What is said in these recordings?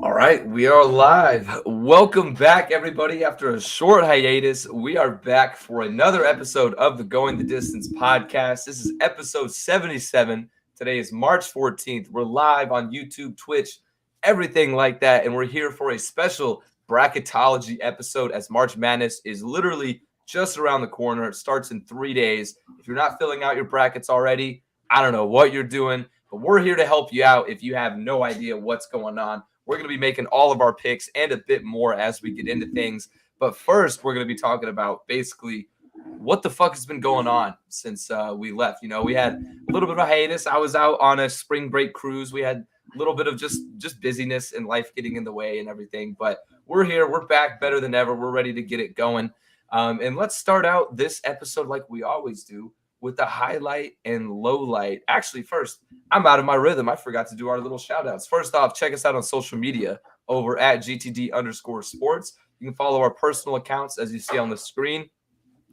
All right, we are live. Welcome back, everybody. After a short hiatus, we are back for another episode of the Going the Distance podcast. This is episode 77. Today is March 14th. We're live on YouTube, Twitch, everything like that. And we're here for a special Bracketology episode as March Madness is literally just around the corner. It starts in 3 days. If you're not filling out your brackets already, I don't know what you're doing, but we're here to help you out if you have no idea what's going on. We're going to be making all of our picks and a bit more as we get into things. But first, we're going to be talking about basically what the fuck has been going on since we left. You know, we had a little bit of a hiatus. I was out on a spring break cruise. We had a little bit of just busyness and life getting in the way and everything. But we're here. We're back better than ever. We're ready to get it going. And let's start out this episode like we always do with the highlight and low light. Actually, first, I'm out of my rhythm. I forgot to do our little shout outs. First off, check us out on social media over at GTD_sports. You can follow our personal accounts as you see on the screen.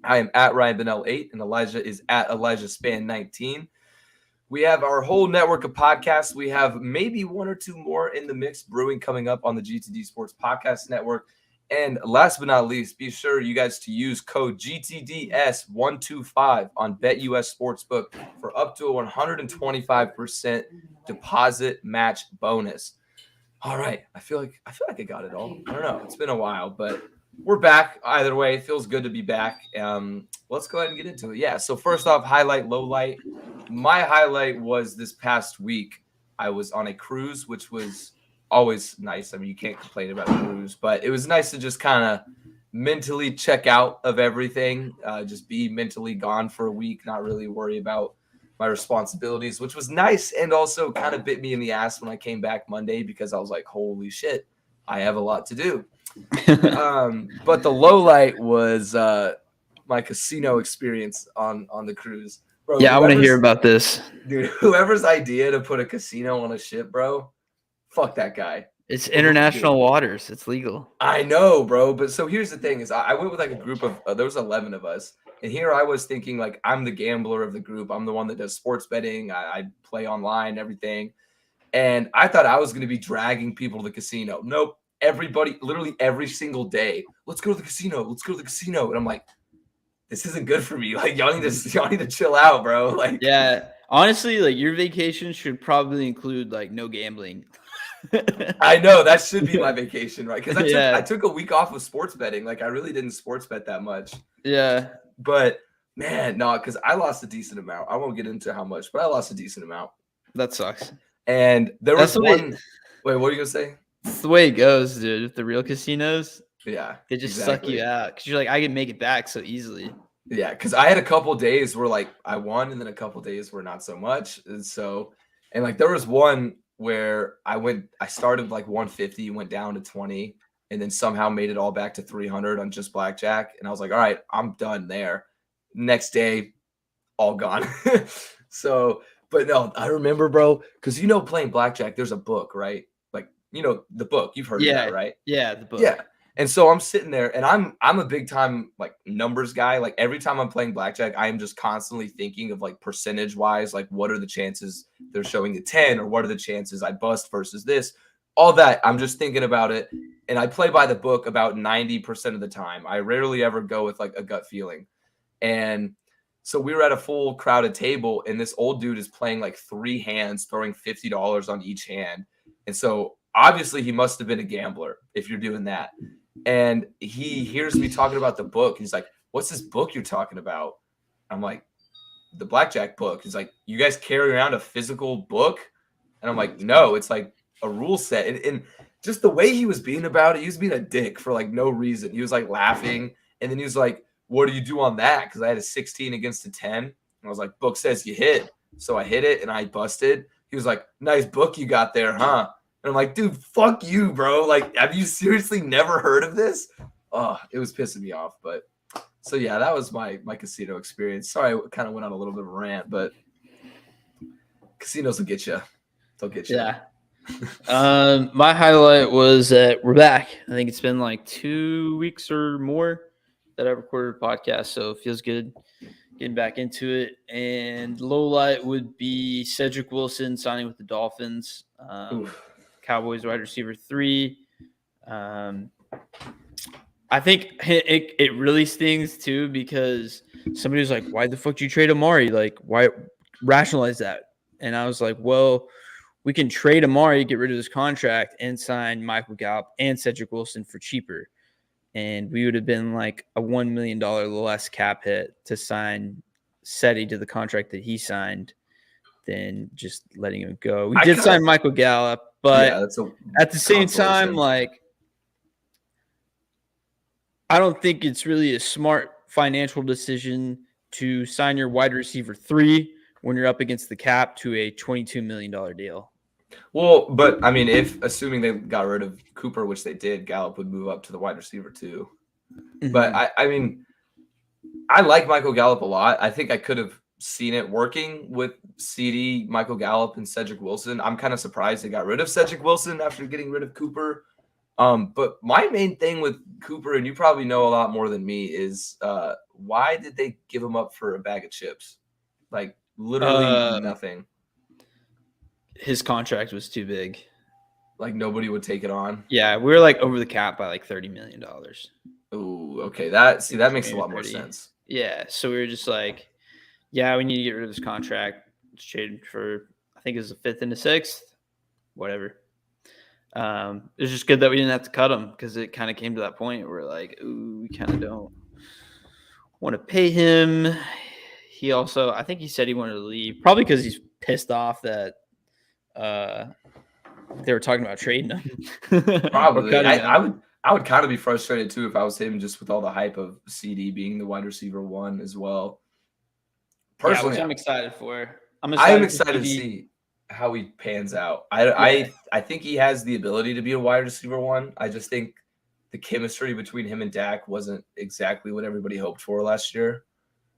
I am at Ryan Bennell 8 and Elijah is at Elijah Span 19. We have our whole network of podcasts. We have maybe one or two more in the mix brewing coming up on the GTD Sports Podcast Network. And last but not least, be sure you guys to use code GTDS125 on BetUS Sportsbook for up to a 125% deposit match bonus. All right, I feel like I got it all. I don't know. It's been a while, but we're back. Either way, it feels good to be back. Let's go ahead and get into it. Yeah. So first off, highlight, low light. My highlight was this past week. I was on a cruise, which was always nice. I mean, you can't complain about a cruise, but it was nice to just kind of mentally check out of everything, just be mentally gone for a week, not really worry about my responsibilities, which was nice and also kind of bit me in the ass when I came back Monday because I was like, holy shit, I have a lot to do. But the low light was my casino experience on the cruise. Bro, yeah, I want to hear about this. Dude, whoever's idea to put a casino on a ship, bro, fuck that guy. It's international waters. It's legal. I know, bro. But so here's the thing is I went with like a group of there was 11 of us. And here I was thinking like I'm the gambler of the group. I'm the one that does sports betting. I play online, everything. And I thought I was going to be dragging people to the casino. Nope. Everybody, literally every single day, let's go to the casino. Let's go to the casino. And I'm like, this isn't good for me. Like y'all need to chill out, bro. Like, yeah. Honestly, like your vacation should probably include like no gambling. I know that should be my vacation, right? Because I took a week off of sports betting. Like I really didn't sports bet that much. Yeah. But man, no, because I lost a decent amount. I won't get into how much, but I lost a decent amount. That sucks. And there was one. Wait, what are you gonna say? That's the way it goes, dude. With the real casinos, yeah, they just suck you out because you're like, I can make it back so easily. Yeah, because I had a couple days where like I won, and then a couple days where not so much. And like there was one where I started like 150, went down to 20, and then somehow made it all back to 300 on just blackjack. And I was like, all right, I'm done there. Next day, all gone. So, but no, I remember, bro, because playing blackjack, there's a book, right? Like, the book. You've heard of that, right? Yeah, the book. Yeah. And so I'm sitting there and I'm a big time like numbers guy. Like every time I'm playing blackjack, I am just constantly thinking of like percentage wise, like what are the chances they're showing a 10 or what are the chances I bust versus this, all that. I'm just thinking about it. And I play by the book about 90% of the time. I rarely ever go with like a gut feeling. And so we were at a full crowded table and this old dude is playing like 3 hands, throwing $50 on each hand. And so obviously he must have been a gambler if you're doing that. And he hears me talking about the book. He's like, what's this book you're talking about? I'm like, the blackjack book. He's like, you guys carry around a physical book? And I'm like, no, it's like a rule set. And just the way he was being about it, he was being a dick for like no reason. He was like laughing. And then he was like, what do you do on that? Because I had a 16 against a 10. And I was like, book says you hit. So I hit it and I busted. He was like, nice book you got there, huh? And I'm like, dude, fuck you, bro. Like, have you seriously never heard of this? Oh, it was pissing me off. But so, yeah, that was my casino experience. Sorry, I kind of went on a little bit of a rant, but casinos will get you. They'll get you. Yeah. My highlight was that we're back. I think it's been like 2 weeks or more that I recorded a podcast, so it feels good getting back into it. And low light would be Cedric Wilson signing with the Dolphins. Cowboys wide receiver 3. I think it really stings too because somebody was like, "Why the fuck did you trade Amari? Like, why rationalize that?" And I was like, "Well, we can trade Amari, get rid of his contract, and sign Michael Gallup and Cedric Wilson for cheaper, and we would have been like a $1 million less cap hit to sign Seti to the contract that he signed than just letting him go. We did sign Michael Gallup, but that's at the same time, like." I don't think it's really a smart financial decision to sign your wide receiver 3 when you're up against the cap to a $22 million deal. Well, but I mean, if assuming they got rid of Cooper, which they did, Gallup would move up to the wide receiver 2. Mm-hmm. But I mean, I like Michael Gallup a lot. I think I could have seen it working with CD, Michael Gallup, and Cedric Wilson. I'm kind of surprised they got rid of Cedric Wilson after getting rid of Cooper. But my main thing with Cooper, and you probably know a lot more than me, is why did they give him up for a bag of chips? Like literally nothing. His contract was too big. Like nobody would take it on. Yeah, we were like over the cap by like $30 million. Oh, okay. That makes a lot more sense. Yeah, so we were just like, yeah, we need to get rid of this contract. Let's trade for, I think it was the 5th and the 6th, whatever. It's just good that we didn't have to cut him because it kind of came to that point where like, ooh, we kind of don't want to pay him. He also, I think he said he wanted to leave, probably because he's pissed off that they were talking about trading him. Probably. I would kind of be frustrated too if I was him, just with all the hype of CD being the wide receiver 1 as well. Personally, which I'm excited for. I am excited to see how he pans out. I think he has the ability to be a wide receiver 1. I just think the chemistry between him and Dak wasn't exactly what everybody hoped for last year.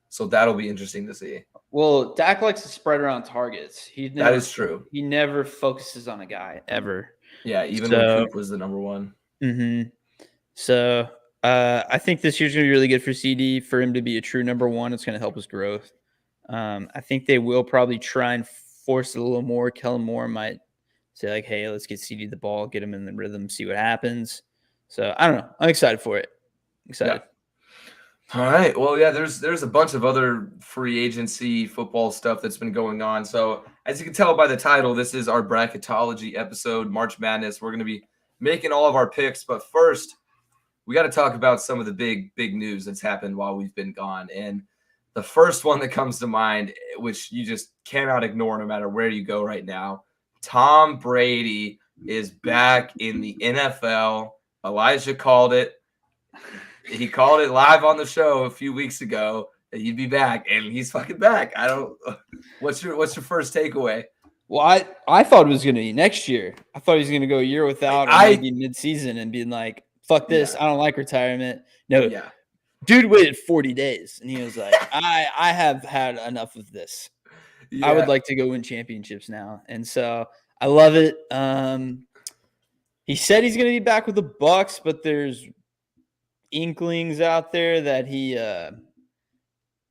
So that'll be interesting to see. Well, Dak likes to spread around targets. That is true. He never focuses on a guy ever. Yeah, even when Coop was the number 1. Mm-hmm. So I think this year's going to be really good for CD. For him to be a true number 1, it's going to help his growth. I think they will probably try and force it a little more. Kellen Moore might say like, hey, let's get CD the ball, get him in the rhythm, see what happens. So I don't know. I'm excited for it. Excited. Yeah. All right. Well, yeah, there's a bunch of other free agency football stuff that's been going on. So as you can tell by the title, this is our Bracketology episode, March Madness. We're going to be making all of our picks. But first, we got to talk about some of the big news that's happened while we've been gone. And the first one that comes to mind, which you just cannot ignore no matter where you go right now, Tom Brady is back in the NFL. Elijah called it. He called it live on the show a few weeks ago that he'd be back, and he's fucking back. What's your first takeaway? Well, I thought it was going to be next year. I thought he was going to go a year without, or maybe mid-season, and being like, "Fuck this! Yeah. I don't like retirement." No, yeah. Dude waited 40 days, and he was like, "I have had enough of this. Yeah. I would like to go win championships now," and so I love it. He said he's going to be back with the Bucs, but there's inklings out there that he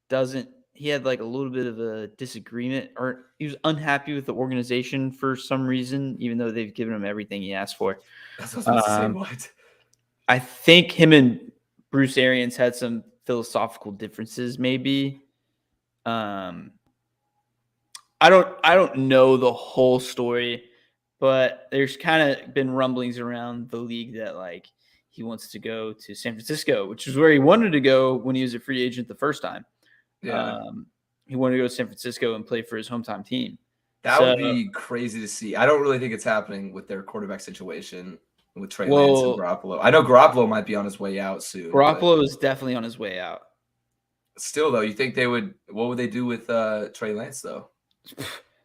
doesn't. He had like a little bit of a disagreement, or he was unhappy with the organization for some reason, even though they've given him everything he asked for. That's what I was saying. What? I think him and Bruce Arians had some philosophical differences, maybe. I don't know the whole story, but there's kind of been rumblings around the league that like he wants to go to San Francisco, which is where he wanted to go when he was a free agent the first time. Yeah. He wanted to go to San Francisco and play for his hometown team. That would be crazy to see. I don't really think it's happening with their quarterback situation with Trey Lance and Garoppolo. I know Garoppolo might be on his way out soon. Garoppolo is definitely on his way out. Still, though, you think what would they do with Trey Lance, though?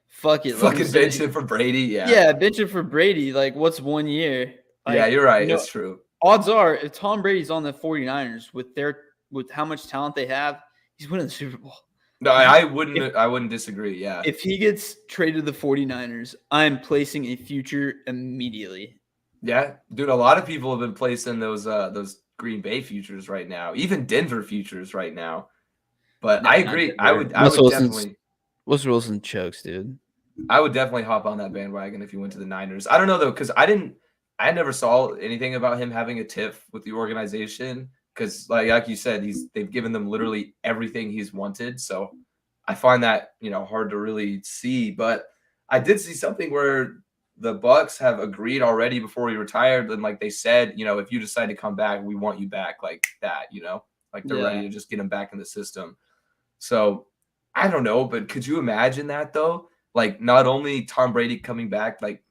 Fuck it. Fucking bench him for Brady? Yeah. Yeah, bench him for Brady. Like, what's 1 year? Like, yeah, you're right. It's true. Odds are, if Tom Brady's on the 49ers with how much talent they have, he's winning the Super Bowl. No, I wouldn't disagree. Yeah. If he gets traded to the 49ers, I'm placing a future immediately. Yeah, dude, a lot of people have been placing those Green Bay futures right now, even Denver futures right now. But I agree. I would definitely. Russell Wilson chokes, dude. I would definitely hop on that bandwagon if he went to the Niners. I don't know though, because I never saw anything about him having a tiff with the organization. Because like you said, they've given them literally everything he's wanted. So I find that hard to really see. But I did see something where the Bucks have agreed already before he retired, and like they said, if you decide to come back, we want you back like that. Like they're ready to just get him back in the system. So I don't know, but could you imagine that though? Like not only Tom Brady coming back, like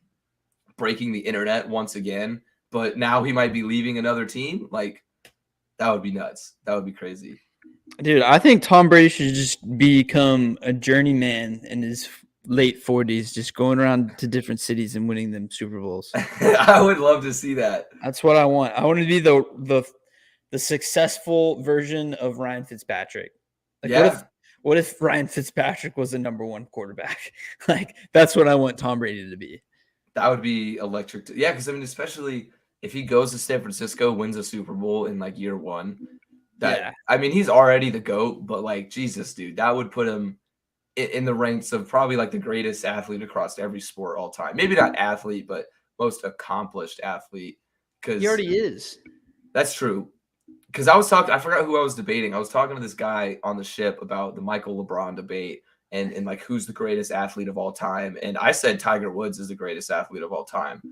breaking the internet once again, but now he might be leaving another team. Like that would be nuts. That would be crazy. Dude, I think Tom Brady should just become a journeyman in his late 40s, just going around to different cities and winning them Super Bowls. I would love to see that. That's what I want. I want to be the successful version of Ryan Fitzpatrick. Like what if Ryan Fitzpatrick was the number one quarterback? Like that's what I want Tom Brady to be. That would be electric. Yeah, because I mean, especially if he goes to San Francisco, wins a Super Bowl in like year one. I mean, he's already the GOAT, but like Jesus, dude, that would put him in the ranks of probably like the greatest athlete across every sport all time. Maybe not athlete, but most accomplished athlete. Because he already is. That's true. Because I forgot who I was debating. I was talking to this guy on the ship about the Michael LeBron debate and like who's the greatest athlete of all time. And I said Tiger Woods is the greatest athlete of all time.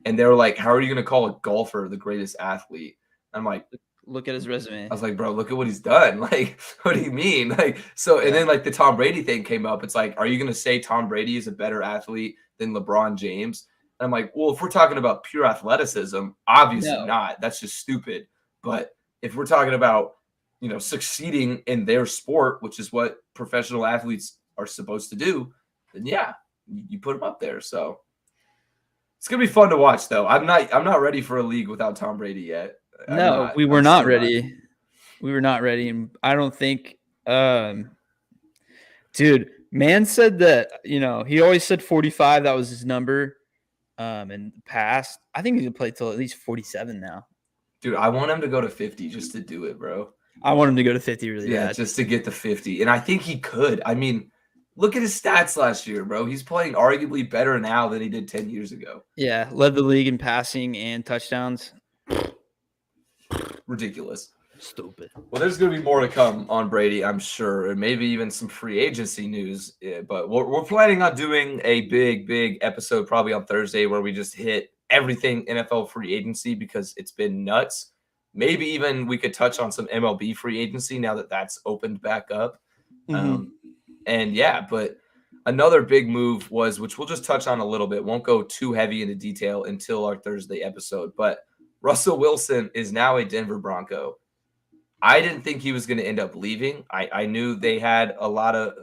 And they were like, how are you going to call a golfer the greatest athlete? I'm like, look at his resume. I was like, bro, look at what he's done. Like, what do you mean? Like, so, and then like the Tom Brady thing came up. It's like, are you going to say Tom Brady is a better athlete than LeBron James? And I'm like, well, if we're talking about pure athleticism, obviously not. That's just stupid. But if we're talking about, succeeding in their sport, which is what professional athletes are supposed to do, then yeah, you put them up there. So it's gonna be fun to watch, though. I'm not ready for a league without Tom Brady yet. No, we were not ready. We were not ready, and I don't think, dude. Man said that he always said 45. That was his number. In the past, I think he can play till at least 47 now. Dude, I want him to go to 50 just to do it, bro. I want him to go to 50 really bad. Just to get to 50. And I think he could. I mean, look at his stats last year, bro. He's playing arguably better now than he did 10 years ago. Yeah, led the league in passing and touchdowns. Ridiculous. Stupid. Well, there's going to be more to come on Brady, I'm sure, and maybe even some free agency news. Yeah, but we're planning on doing a big episode probably on Thursday where we just hit everything NFL free agency because it's been nuts. Maybe even we could touch on some MLB free agency now that that's opened back up. Mm-hmm. And yeah, but another big move was, which we'll just touch on a little bit, won't go too heavy into detail until our Thursday episode, but Russell Wilson is now a Denver Bronco. I didn't think he was going to end up leaving. I knew they had a lot of,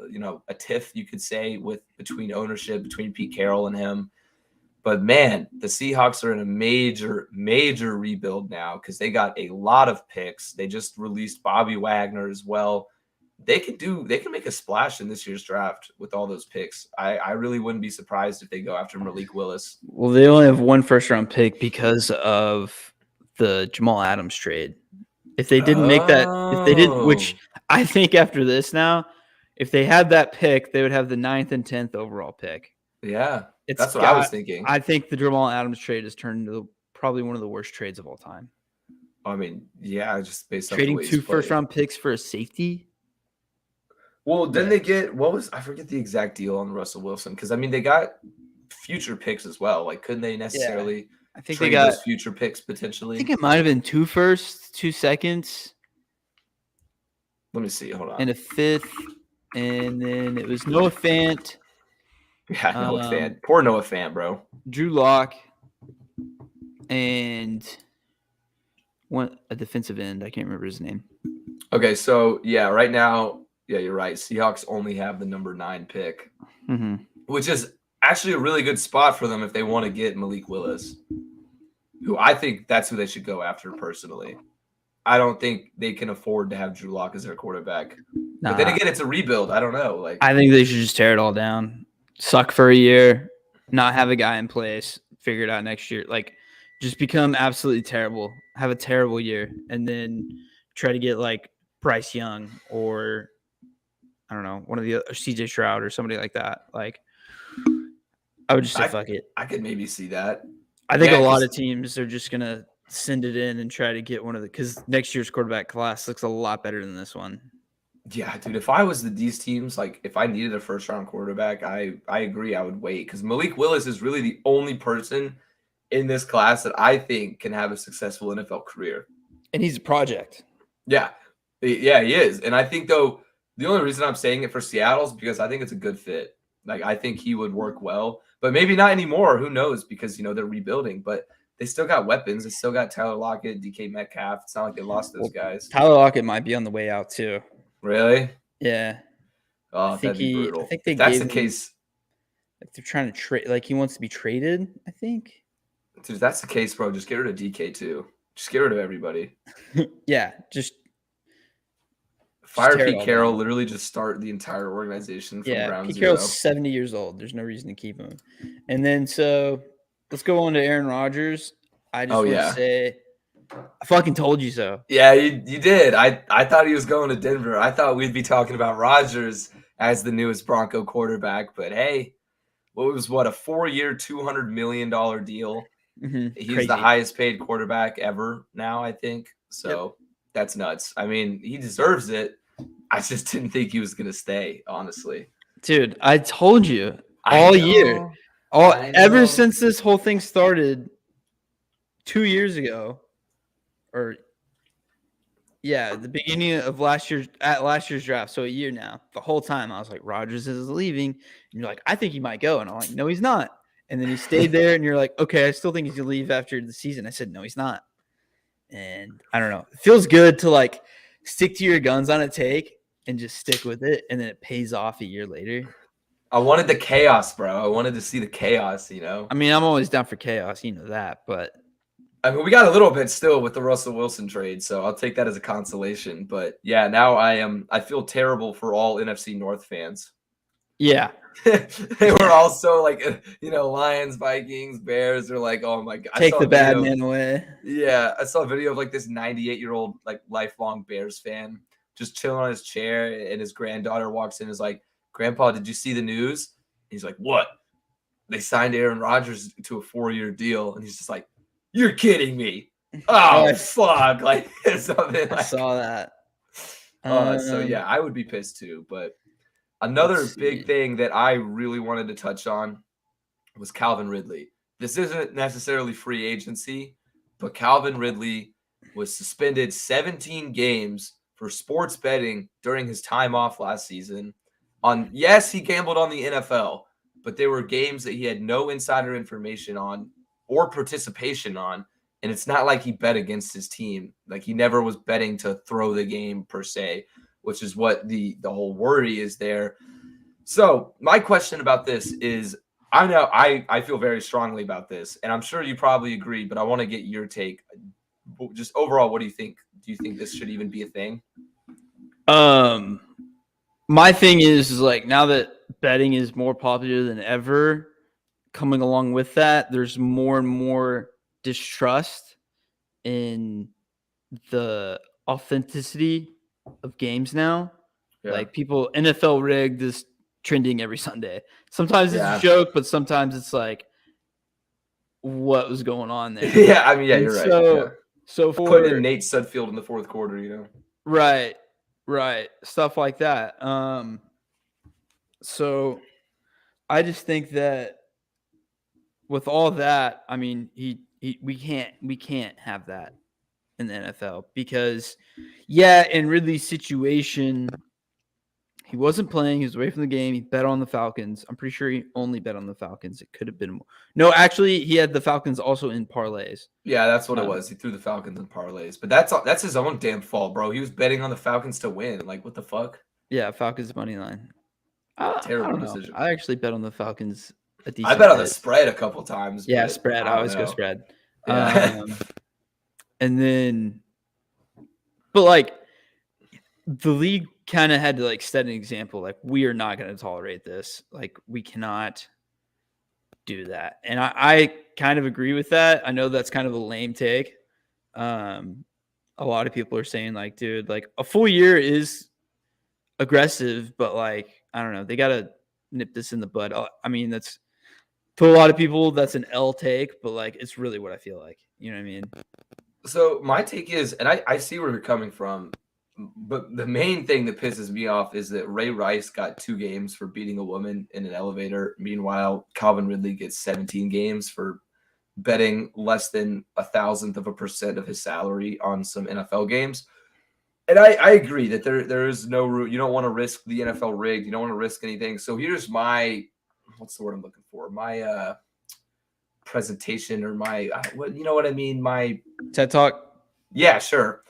a tiff, you could say, between ownership, between Pete Carroll and him. But man, the Seahawks are in a major rebuild now because they got a lot of picks. They just released Bobby Wagner as well. They can make a splash in this year's draft with all those picks. I really wouldn't be surprised if they go after Malik Willis. Well, they only have one first-round pick because of the Jamal Adams trade. If they didn't make that, if they didn't, which I think after this now, if they had that pick, they would have the 9th and 10th overall pick. Yeah, that's what I was thinking. I think the Jamal Adams trade has turned into probably one of the worst trades of all time. I mean, yeah, just based on trading 2 first-round picks for a safety. Well, then they get I forget the exact deal on Russell Wilson because I mean they got future picks as well. Like, couldn't they necessarily? Yeah. I think they got those future picks potentially. I think it might have been 2 firsts, 2 seconds. Let me see. Hold on. And a 5th, and then it was Noah Fant. Yeah, Noah Fant. Poor Noah Fant, bro. Drew Lock, and a defensive end. I can't remember his name. Okay, so yeah, right now, yeah, you're right. Seahawks only have the number 9 pick, which is actually a really good spot for them if they want to get Malik Willis, who I think that's who they should go after personally. I don't think they can afford to have Drew Lock as their quarterback. Nah. But then again, it's a rebuild. I don't know. Like, I think they should just tear it all down, suck for a year, not have a guy in place, figure it out next year. Like, just become absolutely terrible, have a terrible year, and then try to get like Bryce Young or I don't know, one of the other CJ Stroud or somebody like that. Like, I would just say fuck it. I could maybe see that. I think Yeah, a lot 'cause- of teams are just gonna send it in and try to get one of the because next year's quarterback class looks a lot better than this one. Yeah, dude. If I was these teams, like if I needed a first round quarterback, I agree. I would wait because Malik Willis is really the only person in this class that I think can have a successful NFL career. And he's a project. Yeah, yeah, he is. And I think though the only reason I'm saying it for Seattle is because I think it's a good fit. Like I think he would work well, but maybe not anymore. Who knows? Because they're rebuilding, but they still got weapons. They still got Tyler Lockett, DK Metcalf. It's not like they lost those guys. Tyler Lockett might be on the way out too. Really? Yeah. Oh, that'd be brutal. I think they if that's gave the him, case, like they're trying to trade. Like he wants to be traded. I think. dude, if that's the case, bro, just get rid of DK too. Just get rid of everybody. Yeah, just fire tear it Pete all Carroll. down. Literally, just start the entire organization from ground Pete zero. Carroll's 70 years old. There's no reason to keep him. And then so let's go on to Aaron Rodgers. I just want to say, I fucking told you so. Yeah, you did. I thought he was going to Denver. I thought we'd be talking about Rodgers as the newest Bronco quarterback. But hey, a 4-year, $200 million deal. Mm-hmm. He's Crazy. the highest paid quarterback ever now, I think. So That's nuts. I mean, he deserves it. I just didn't think he was going to stay, honestly. Dude, I told you all year. Ever since this whole thing started 2 years ago, or the beginning of last year's draft, so a year now. The whole time I was like, Rodgers is leaving, and you're like, I think he might go, and I'm like, no, he's not. And then he stayed there, and you're like, okay, I still think he's gonna leave after the season. I said, no, he's not. And I don't know. It feels good to like stick to your guns on a take and just stick with it, and then it pays off a year later. I wanted the chaos, bro. I wanted to see the chaos, I mean, I'm always down for chaos, you know that, but I mean, we got a little bit still with the Russell Wilson trade, so I'll take that as a consolation. But yeah, now I feel terrible for all NFC North fans. Yeah. They were all so like, Lions, Vikings, Bears. They're like, oh my God. Take the bad man away. Yeah. I saw a video of like this 98-year-old, like lifelong Bears fan just chilling on his chair. And his granddaughter walks in and is like, Grandpa, did you see the news? He's like, what? They signed Aaron Rodgers to a 4-year deal. And he's just like, you're kidding me. Oh, fuck. Like something like I saw that. So yeah, I would be pissed too. But another big thing that I really wanted to touch on was Calvin Ridley. This isn't necessarily free agency, but Calvin Ridley was suspended 17 games for sports betting during his time off last season. Yes, he gambled on the NFL, but there were games that he had no insider information on or participation on. And it's not like he bet against his team. Like he never was betting to throw the game per se, which is what the whole worry is there. So my question about this is, I know I feel very strongly about this, and I'm sure you probably agree, but I want to get your take. Just overall, what do you think? Do you think this should even be a thing? My thing is like now that betting is more popular than ever, coming along with that, there's more and more distrust in the authenticity of games now. Yeah. Like people, NFL rigged is trending every Sunday. Sometimes it's a joke, but sometimes it's like, what was going on there? Yeah, I mean, yeah, you're right. So for putting in Nate Sudfeld in the fourth quarter, Right, stuff like that. So I just think that with all that, I mean, we can't have that in the NFL because, in Ridley's situation, he wasn't playing. He was away from the game. He bet on the Falcons. I'm pretty sure he only bet on the Falcons. It could have been more. No, actually, he had the Falcons also in parlays. Yeah, that's what it was. He threw the Falcons in parlays, but that's his own damn fault, bro. He was betting on the Falcons to win. Like, what the fuck? Yeah, Falcons money line. Terrible decision. I actually bet on the Falcons. I bet on the spread a couple times. Yeah, spread. I always go spread. Yeah. And then, but like the league kind of had to like set an example. Like we are not going to tolerate this. Like we cannot do that. And I kind of agree with that. I know that's kind of a lame take. A lot of people are saying like, dude, like a full year is aggressive, but like, I don't know. They got to nip this in the bud. I mean, that's To a lot of people, that's an L take, but like it's really what I feel like. You know what I mean? So my take is, and I see where you're coming from, but the main thing that pisses me off is that Ray Rice got 2 games for beating a woman in an elevator. Meanwhile, Calvin Ridley gets 17 games for betting less than 1,000% of his salary on some NFL games. And I agree that there is no route. You don't want to risk the NFL rigged. You don't want to risk anything. So here's my, what's the word I'm looking for? My presentation, or my, what, you know what I mean? My TED Talk. Yeah, sure.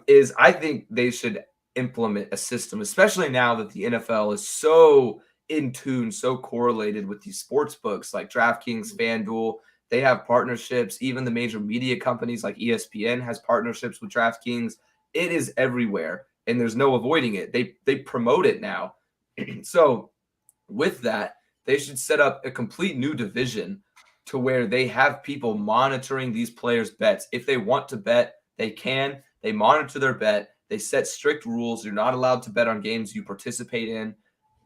Is I think they should implement a system, especially now that the NFL is so in tune, so correlated with these sports books like DraftKings, FanDuel. They have partnerships. Even the major media companies like ESPN has partnerships with DraftKings. It is everywhere, and there's no avoiding it. They promote it now. So with that, they should set up a complete new division to where they have people monitoring these players' bets. If they want to bet, they can. They monitor their bet. They set strict rules. You're not allowed to bet on games you participate in,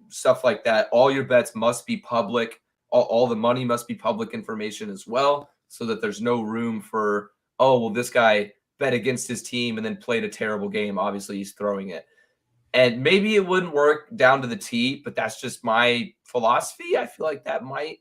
stuff like that. All your bets must be public. All the money must be public information as well, so that there's no room for, oh, well, this guy bet against his team and then played a terrible game. Obviously, he's throwing it. And maybe it wouldn't work down to the T, but that's just my philosophy. I feel like that might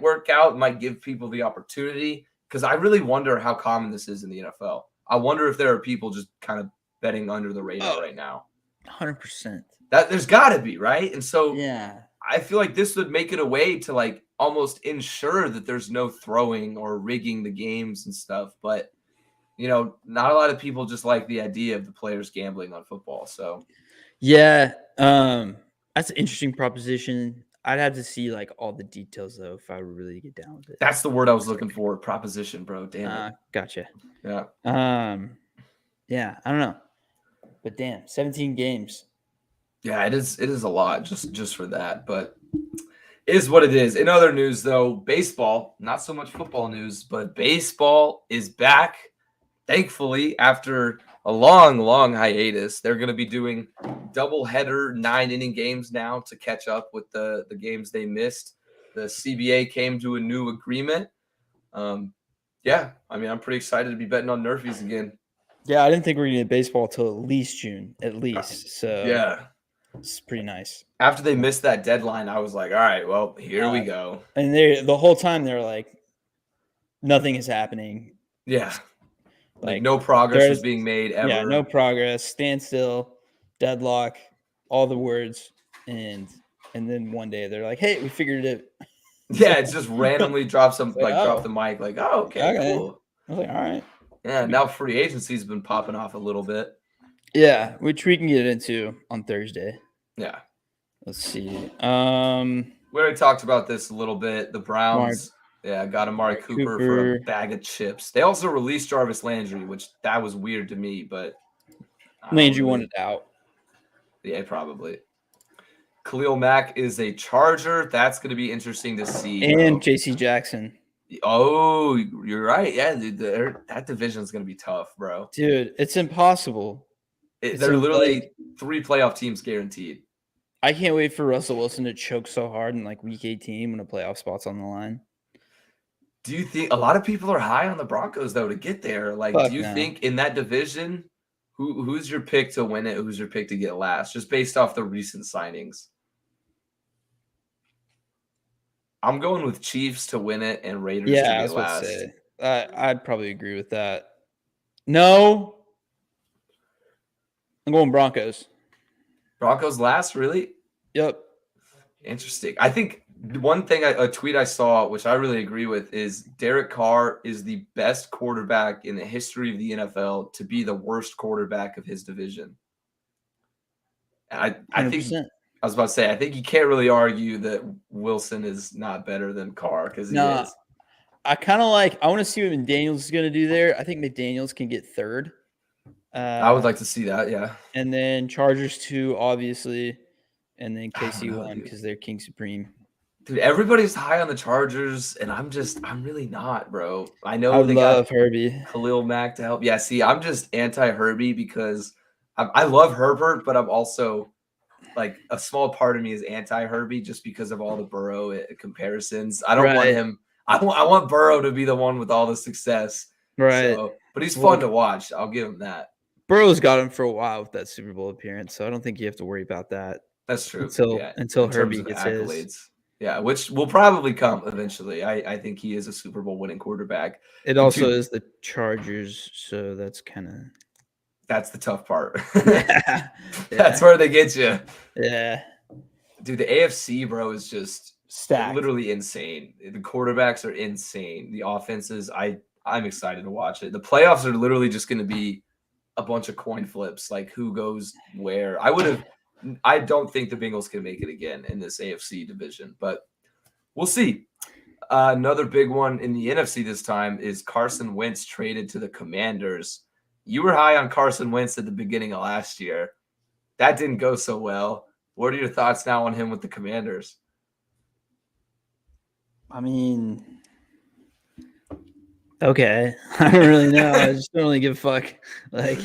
work out, might give people the opportunity, because I really wonder how common this is in the NFL. I wonder if there are people just kind of betting under the radar right now. 100%. That there's got to be, right? And so Yeah. I feel like this would make it a way to like almost ensure that there's no throwing or rigging the games and stuff. But not a lot of people just like the idea of the players gambling on football. So Yeah, that's an interesting proposition. I'd have to see like all the details though if I would really get down with it. that's the word I was looking for. Proposition, bro. Damn it. Gotcha. Yeah. Yeah, I don't know, but damn, 17 games. Yeah, it is a lot just for that, but it is what it is. In other news, though, baseball, not so much football news, but baseball is back. Thankfully, after a long hiatus, they're going to be doing doubleheader 9-inning games now to catch up with the games they missed. The CBA came to a new agreement. Yeah, I mean, I'm pretty excited to be betting on Nerfies again. Yeah, I didn't think we were going to get baseball till at least June, at least. So yeah, it's pretty nice. After they missed that deadline, I was like, all right, well, here we go. And the whole time they're like, nothing is happening. Yeah. Like no progress was being made ever. Yeah, no progress, standstill, deadlock, all the words, and then one day they're like, "Hey, we figured it." Yeah, it's just randomly drop the mic, like, "Oh, okay, cool." I was like, "All right." Yeah, now free agency's been popping off a little bit. Yeah, which we can get into on Thursday. Yeah. Let's see. We already talked about this a little bit. The Browns. Got Amari Cooper for a bag of chips. They also released Jarvis Landry, which that was weird to me, but Landry wanted out. Yeah, probably. Khalil Mack is a Charger. That's going to be interesting to see. And J.C. Jackson. Oh, you're right. Yeah, dude, that division is going to be tough, bro. Dude, it's impossible. They're literally 3 playoff teams guaranteed. I can't wait for Russell Wilson to choke so hard in like week 18 when a playoff spot's on the line. Do you think a lot of people are high on the Broncos though to get there? Like, do you think in that division, who's your pick to win it? Who's your pick to get last? Just based off the recent signings. I'm going with Chiefs to win it and Raiders to get last. Say. I'd probably agree with that. No, I'm going Broncos. Broncos last, really? Yep. Interesting. I think one thing, a tweet I saw, which I really agree with, is Derek Carr is the best quarterback in the history of the NFL to be the worst quarterback of his division. I think I was about to say, I think you can't really argue that Wilson is not better than Carr because he is. I kind of I want to see what McDaniels is going to do there. I think McDaniels can get third. I would like to see that, yeah. And then Chargers 2, obviously. And then KC 1 because they're King Supreme. Dude, everybody's high on the Chargers, and I'm really not, bro. I know I love Herbie. Khalil Mack to help. Yeah, see, I'm just anti-Herbie because I love Herbert, but I'm also like a small part of me is anti-Herbie just because of all the Burrow comparisons. I don't want him. I want Burrow to be the one with all the success. Right. So, but he's fun to watch. I'll give him that. Burrow's got him for a while with that Super Bowl appearance, so I don't think you have to worry about that. That's true. Until Herbie gets accolades. his. Yeah, which will probably come eventually. I think he is a Super Bowl winning quarterback. It also is the Chargers, so that's that's the tough part. Yeah. That's where they get you. Yeah. Dude, the AFC, bro, is just stacked. Literally insane. The quarterbacks are insane. The offenses, I'm excited to watch it. The playoffs are literally just going to be a bunch of coin flips, like who goes where. I don't think the Bengals can make it again in this AFC division, but we'll see. Another big one in the NFC this time is Carson Wentz traded to the Commanders. You were high on Carson Wentz at the beginning of last year. That didn't go so well. What are your thoughts now on him with the Commanders? I mean, okay. I don't really know. I just don't really give a fuck. Like,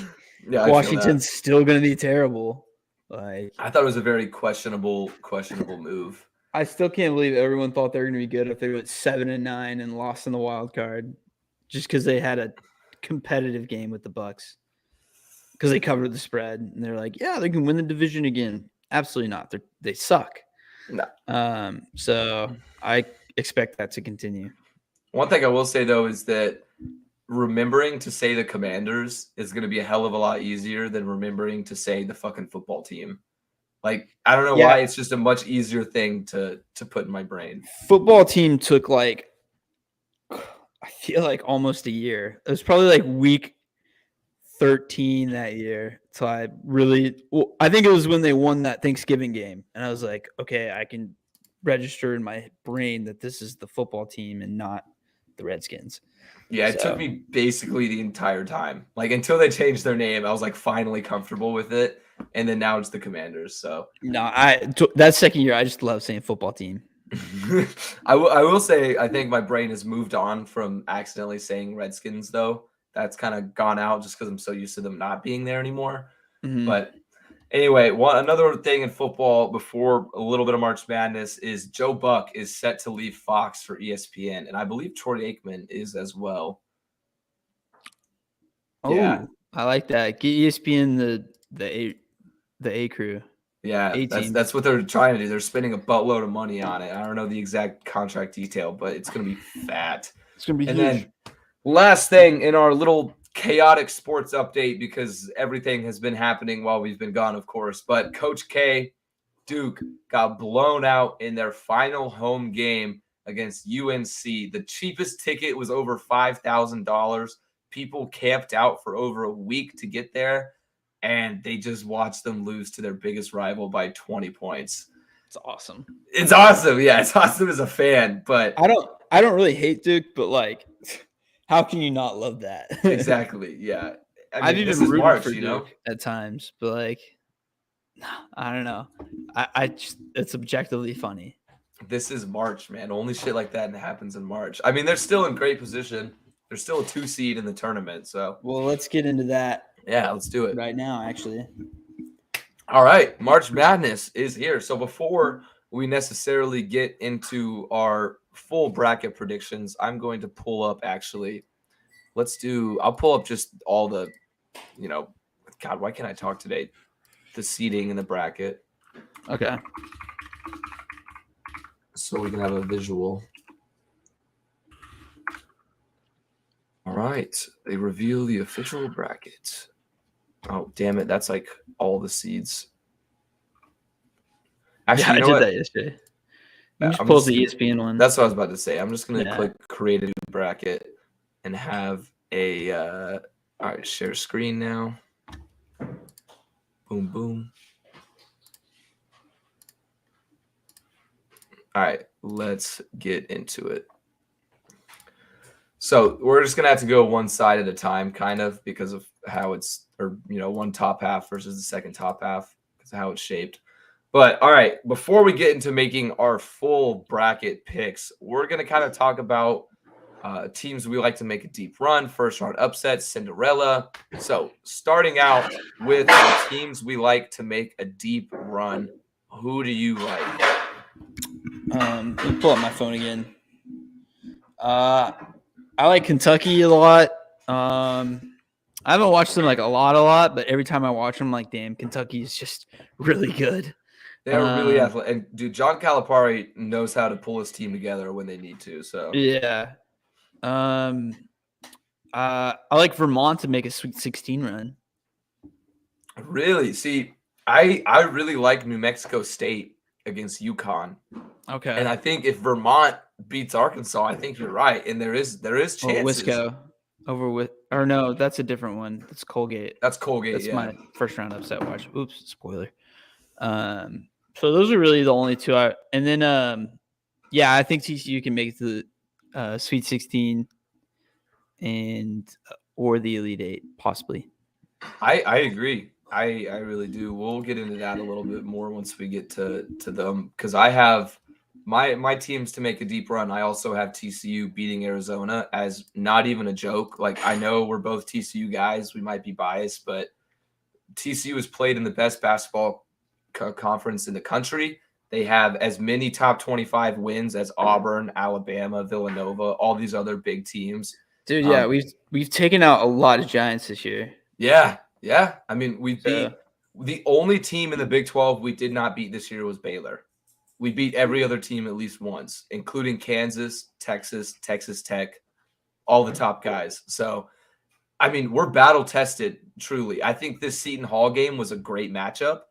Washington's still going to be terrible. Like, I thought it was a very questionable move. I still can't believe everyone thought they were going to be good if they were at 7-9 and lost in the wild card, just because they had a competitive game with the Bucks, because they covered the spread and they're like, yeah, they can win the division again. Absolutely not. They suck. No. So I expect that to continue. One thing I will say though is that remembering to say the Commanders is going to be a hell of a lot easier than remembering to say the fucking football team. Like, I don't know why, it's just a much easier thing to put in my brain. Football team took I feel like almost a year. It was probably like week 13 that year. So I think it was when they won that Thanksgiving game. And I was like, okay, I can register in my brain that this is the football team and not the Redskins. Yeah, it took me basically the entire time. Like, until they changed their name, I was like finally comfortable with it. And then now it's the Commanders. So no, that second year, I just love saying football team. I will say, I think my brain has moved on from accidentally saying Redskins, though. That's kind of gone out just because I'm so used to them not being there anymore. Mm-hmm. But anyway, another thing in football before a little bit of March Madness is Joe Buck is set to leave Fox for ESPN, and I believe Troy Aikman is as well. Oh, yeah. I like that. Get ESPN the A crew. Yeah, that's what they're trying to do. They're spending a buttload of money on it. I don't know the exact contract detail, but it's going to be fat. It's going to be huge. Then last thing in our little chaotic sports update, because everything has been happening while we've been gone, of course, but Coach K, Duke, got blown out in their final home game against UNC. The cheapest ticket was over $5,000. People camped out for over a week to get there, and they just watched them lose to their biggest rival by 20 points. It's awesome. It's awesome. Yeah, it's awesome as a fan, but I don't really hate Duke, but like, how can you not love that? Exactly. Yeah. I've even rooted for Duke at times, but like, I don't know. I just, it's objectively funny. This is March, man. Only shit like that happens in March. I mean, they're still in great position. They're still a 2 seed in the tournament. So, well, let's get into that. Yeah, let's do it right now, actually. All right. March Madness is here. So before we necessarily get into our full bracket predictions, I'm going to pull up I'll pull up just all the, God, why can't I talk today? The seeding in the bracket. Okay. So we can have a visual. All right. They reveal the official bracket. Oh, damn it. That's like all the seeds. Actually, I did that yesterday. You just pull the ESPN one. That's what I was about to say. I'm just going to click create a new bracket and have all right, share screen now. Boom, boom. All right, let's get into it. So we're just going to have to go one side at a time, kind of, because of how it's, one top half versus the second top half, because of how it's shaped. But all right, before we get into making our full bracket picks, we're going to kind of talk about teams we like to make a deep run, first round upsets, Cinderella. So starting out with the teams we like to make a deep run. Who do you like? Let me pull up my phone again. I like Kentucky a lot. I haven't watched them like a lot, but every time I watch them, like, damn, Kentucky is just really good. They are really athletic. And dude, John Calipari knows how to pull his team together when they need to. So yeah. I like Vermont to make a Sweet 16 run. really, see, I really like New Mexico State against UConn. Okay. And I think if Vermont beats Arkansas, I think you're right. And there is chances. Wisco or no, that's a different one. That's Colgate. That's Colgate. That's yeah. my first round upset watch. Oops, spoiler. So those are really the only two. I think TCU can make it to the Sweet 16 and or the Elite Eight possibly. I agree. I really do. We'll get into that a little bit more once we get to them, because I have my teams to make a deep run. I also have TCU beating Arizona as not even a joke. Like, I know we're both TCU guys. We might be biased, but TCU has played in the best basketball conference in the country. They have as many top 25 wins as Auburn, Alabama, Villanova, all these other big teams. Dude, yeah, we've taken out a lot of Giants this year. Yeah. I mean, we beat the only team in the Big 12 we did not beat this year was Baylor. We beat every other team at least once, including Kansas, Texas, Texas Tech, all the top guys. So, I mean, we're battle tested, truly. I think this Seton Hall game was a great matchup.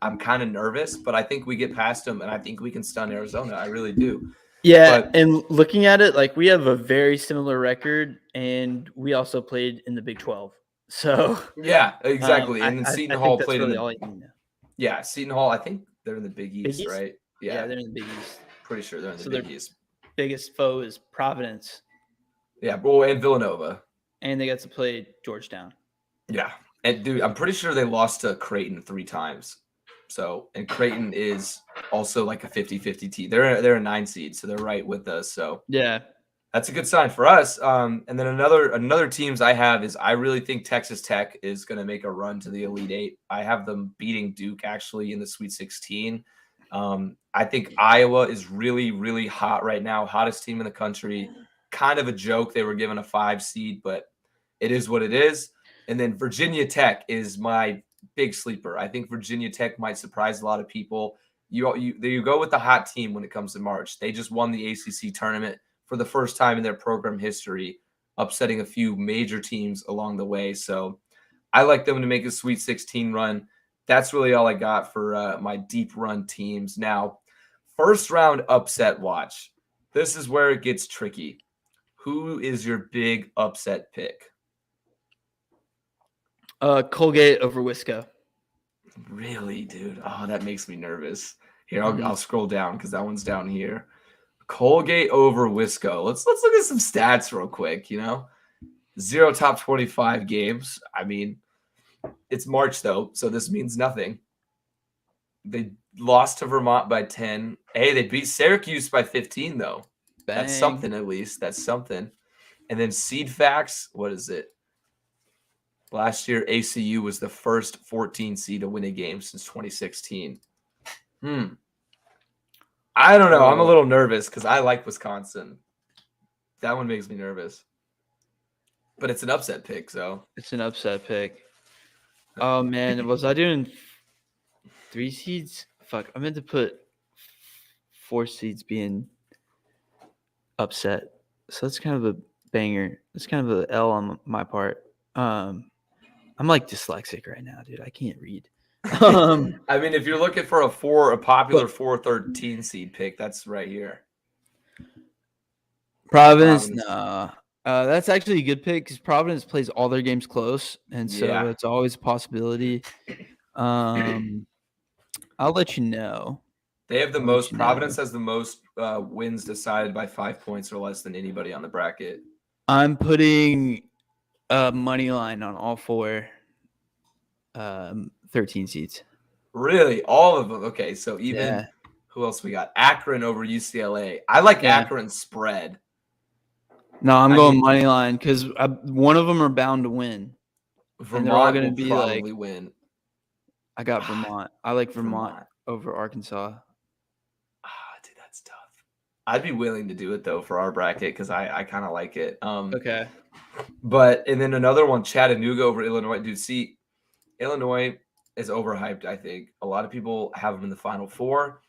I'm kind of nervous, but I think we get past them, and I think we can stun Arizona. I really do. Yeah, and looking at it, like, we have a very similar record, and we also played in the Big 12. So yeah, exactly. And then Seton Hall that's played really in the all you need to know. Yeah, Seton Hall. I think they're in the Big East, right? Yeah, they're in the Big East. Pretty sure they're in the Big East. Biggest foe is Providence. Yeah, and Villanova. And they got to play Georgetown. Yeah, and dude, I'm pretty sure they lost to Creighton 3 times. So, and Creighton is also like a 50-50 team. They're a 9 seed, so they're right with us. So yeah, that's a good sign for us. And then another teams I have is, I really think Texas Tech is going to make a run to the Elite Eight. I have them beating Duke actually in the Sweet 16. I think Iowa is really, really hot right now. Hottest team in the country. Kind of a joke they were given a 5 seed, but it is what it is. And then Virginia Tech is my big sleeper. I think Virginia Tech might surprise a lot of people. You go with the hot team when it comes to March. They just won the ACC tournament for the first time in their program history, upsetting a few major teams along the way. So I like them to make a Sweet 16 run. That's really all I got for my deep run teams. Now, first round upset watch. This is where it gets tricky. Who is your big upset pick? Colgate over Wisco. Really, dude? Oh, that makes me nervous. Here, I'll scroll down because that one's down here. Colgate over Wisco. Let's look at some stats real quick. 0 top 25 games. I mean, it's March though, so this means nothing. They lost to Vermont by 10. Hey, they beat Syracuse by 15 though. Bang. That's something, at least. That's something. And then seed facts. What is it? Last year, ACU was the first 14 seed to win a game since 2016. I don't know. I'm a little nervous because I like Wisconsin. That one makes me nervous. But it's an upset pick, so. It's an upset pick. Oh, man. Was I doing 3 seeds? Fuck. I meant to put 4 seeds being upset. So that's kind of a banger. It's kind of an L on my part. I'm like dyslexic right now, dude. I can't read. I mean, if you're looking for a popular 4-13 seed pick, that's right here. Providence. No. That's actually a good pick because Providence plays all their games close, and so it's always a possibility. I'll let you know. They have the most. Providence has the most wins decided by 5 points or less than anybody on the bracket. I'm putting a money line on all 4 13 seeds. Really? All of them? Okay, so even who else we got? Akron over UCLA. I like Akron spread. No, I'm going money line because one of them are bound to win. Vermont will probably win. I got Vermont. I like Vermont Vermont. over Arkansas. Dude, that's tough. I'd be willing to do it though for our bracket because I kind of like it. Okay. And then another one, Chattanooga over Illinois. Dude, see, Illinois is overhyped. I think a lot of people have them in the Final Four.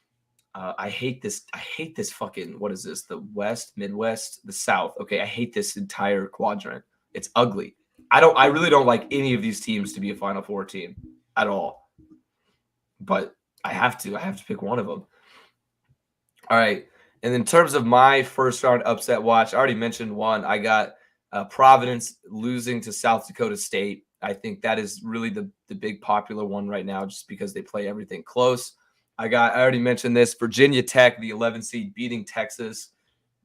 I hate this. I hate this fucking. What is this? The West, Midwest, the South. Okay, I hate this entire quadrant. It's ugly. I really don't like any of these teams to be a Final Four team at all. But I have to. I have to pick one of them. All right. And in terms of my first round upset watch, I already mentioned one. I got Providence losing to South Dakota State. I think that is really the big popular one right now just because they play everything close. I already mentioned this. Virginia Tech, the 11 seed, beating Texas.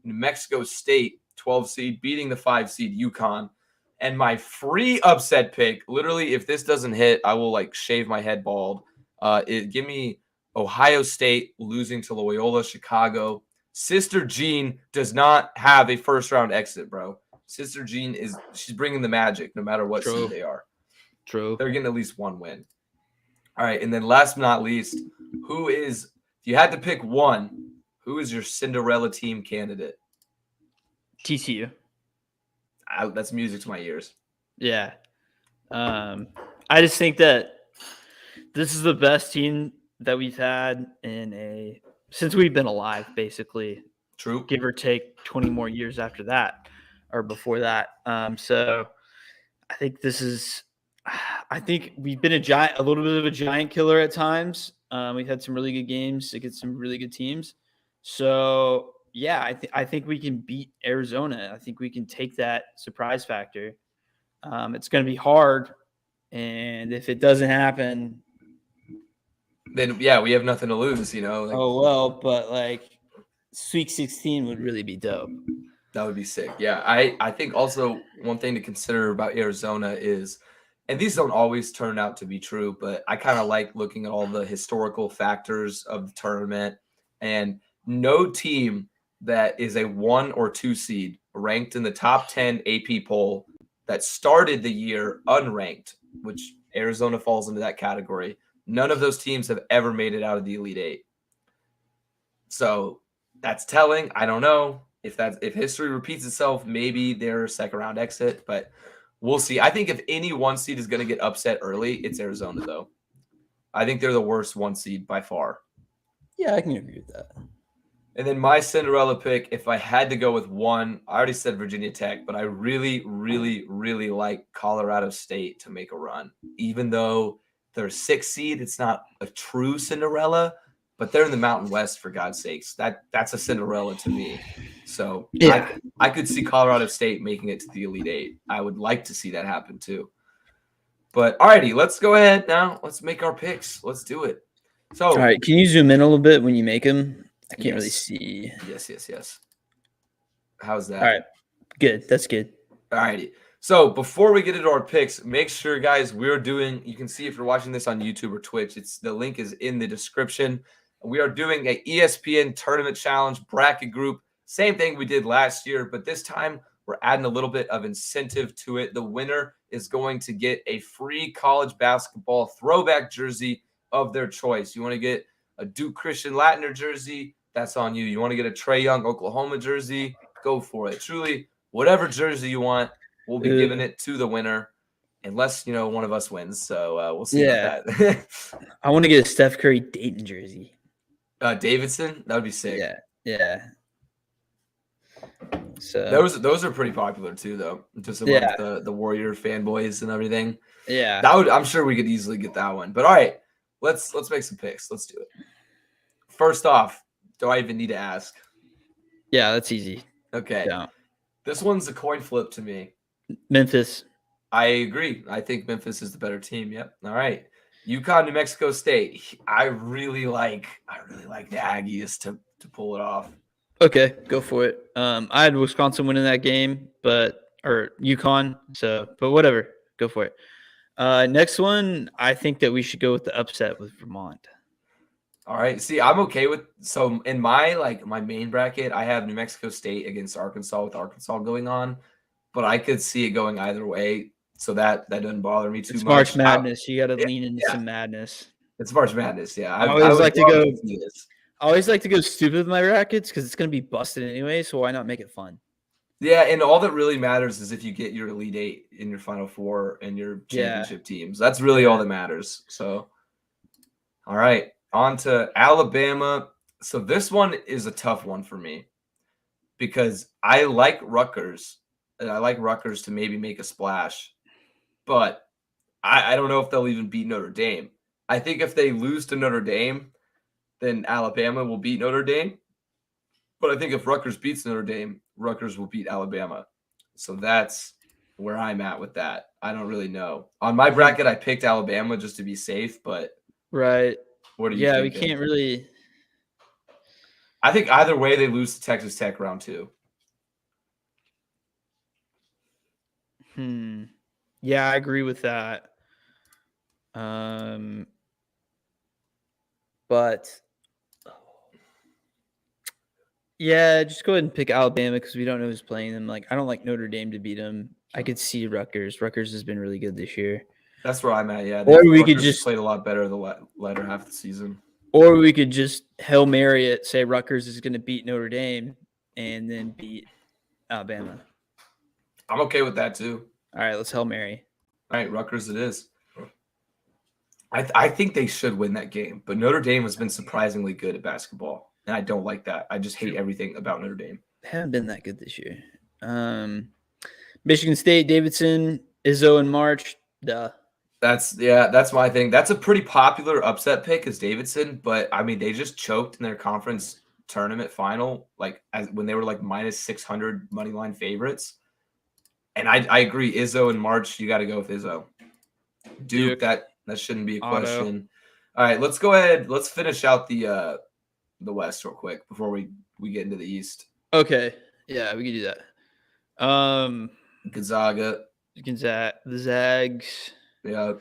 New Mexico State, 12 seed, beating the 5 seed UConn. And my free upset pick, literally, if this doesn't hit, I will like shave my head bald. Give me Ohio State losing to Loyola Chicago. Sister Jean does not have a first round exit, bro. Sister Jean she's bringing the magic no matter what seed they are. True. They're getting at least one win. All right, and then last but not least, if you had to pick one, who is your Cinderella team candidate? TCU. That's music to my ears. Yeah. I just think that this is the best team that we've had since we've been alive, basically. True. Give or take 20 more years after that or before that. So I think I think we've been a little bit of a giant killer at times. We've had some really good games against some really good teams. So yeah, I think we can beat Arizona. I think we can take that surprise factor. It's going to be hard, and if it doesn't happen, then yeah, we have nothing to lose. Oh well, but like Sweet 16 would really be dope. That would be sick. Yeah, I think also one thing to consider about Arizona is, and these don't always turn out to be true, but I kind of like looking at all the historical factors of the tournament, and no team that is a 1 or 2 seed ranked in the top 10 AP poll that started the year unranked, which Arizona falls into that category. None of those teams have ever made it out of the Elite Eight. So that's telling. I don't know if history repeats itself, maybe they're a second round exit, but we'll see. I think if any 1 seed is going to get upset early, it's Arizona, though. I think they're the worst 1 seed by far. Yeah, I can agree with that. And then my Cinderella pick, if I had to go with one, I already said Virginia Tech, but I really, really, really like Colorado State to make a run. Even though they're 6 seed, it's not a true Cinderella, but they're in the Mountain West, for God's sakes. That's a Cinderella to me. So yeah. I could see Colorado State making it to the Elite Eight. I would like to see that happen too. But alrighty, let's go ahead now. Let's make our picks. Let's do it. So, all right, can you zoom in a little bit when you make them? I can't really see. Yes. How's that? All right, good. That's good. Alrighty. So before we get into our picks, make sure, guys, you can see if you're watching this on YouTube or Twitch, the link is in the description. We are doing a ESPN Tournament Challenge bracket group. Same thing we did last year, but this time we're adding a little bit of incentive to it. The winner is going to get a free college basketball throwback jersey of their choice. You want to get a Duke Christian Laettner jersey? That's on you. You want to get a Trae Young Oklahoma jersey? Go for it. Truly, whatever jersey you want, we'll be giving it to the winner, unless one of us wins. So we'll see about that. I want to get a Steph Curry Dayton jersey. Davidson, that would be sick. Yeah. So those are pretty popular too, though. Just amongst the Warrior fanboys and everything. Yeah, I'm sure we could easily get that one. But all right, let's make some picks. Let's do it. First off, do I even need to ask? Yeah, that's easy. Okay. Yeah. This one's a coin flip to me. Memphis. I agree. I think Memphis is the better team. Yep. All right. UConn, New Mexico State. I really like the Aggies to pull it off. Okay, go for it. I had Wisconsin winning that game, or UConn. But whatever, go for it. Next one, I think that we should go with the upset with Vermont. All right. See, I'm okay with in my main bracket, I have New Mexico State against Arkansas with Arkansas going on, but I could see it going either way. So that doesn't bother me too much. March Madness. You got to lean into some madness. It's March Madness. Yeah, I I always would like to love go. to see this. I always like to go stupid with my brackets because it's gonna be busted anyway. So why not make it fun? Yeah, and all that really matters is if you get your Elite Eight in your Final Four and your Yeah. championship teams. That's really all that matters. So, all right, on to Alabama. So this one is a tough one for me because I like Rutgers, and I like Rutgers to maybe make a splash, but I don't know if they'll even beat Notre Dame. I think if they lose to Notre Dame, then Alabama will beat Notre Dame. But I think if Rutgers beats Notre Dame, Rutgers will beat Alabama. So that's where I'm at with that. I don't really know. On my bracket, I picked Alabama just to be safe, but Right. what are you Yeah, thinking? we can't really. I think either way, they lose to Texas Tech round 2. Yeah, I agree with that. But yeah, just go ahead and pick Alabama because we don't know who's playing them. Like, I don't like Notre Dame to beat them. I could see Rutgers. Rutgers has been really good this year. That's where I'm at. Yeah, Or we Rutgers could just played a lot better the latter half of the season. Or we could just Hail Mary it, say Rutgers is going to beat Notre Dame and then beat Alabama. I'm okay with that too. All right, let's Hail Mary. All right, Rutgers it is. I think they should win that game, but Notre Dame has been surprisingly good at basketball, and I don't like that. I just hate everything about Notre Dame. They haven't been that good this year. Michigan State, Davidson, Izzo in March. Duh. That's my thing. That's a pretty popular upset pick is Davidson, but I mean they just choked in their conference tournament final, when they were like minus 600 money line favorites. And I agree, Izzo in March, you got to go with Izzo. Duke, that shouldn't be a question. All right, let's go ahead. Let's finish out the West real quick before we get into the East. Okay, yeah, we can do that. Gonzaga, the Zags. Yeah.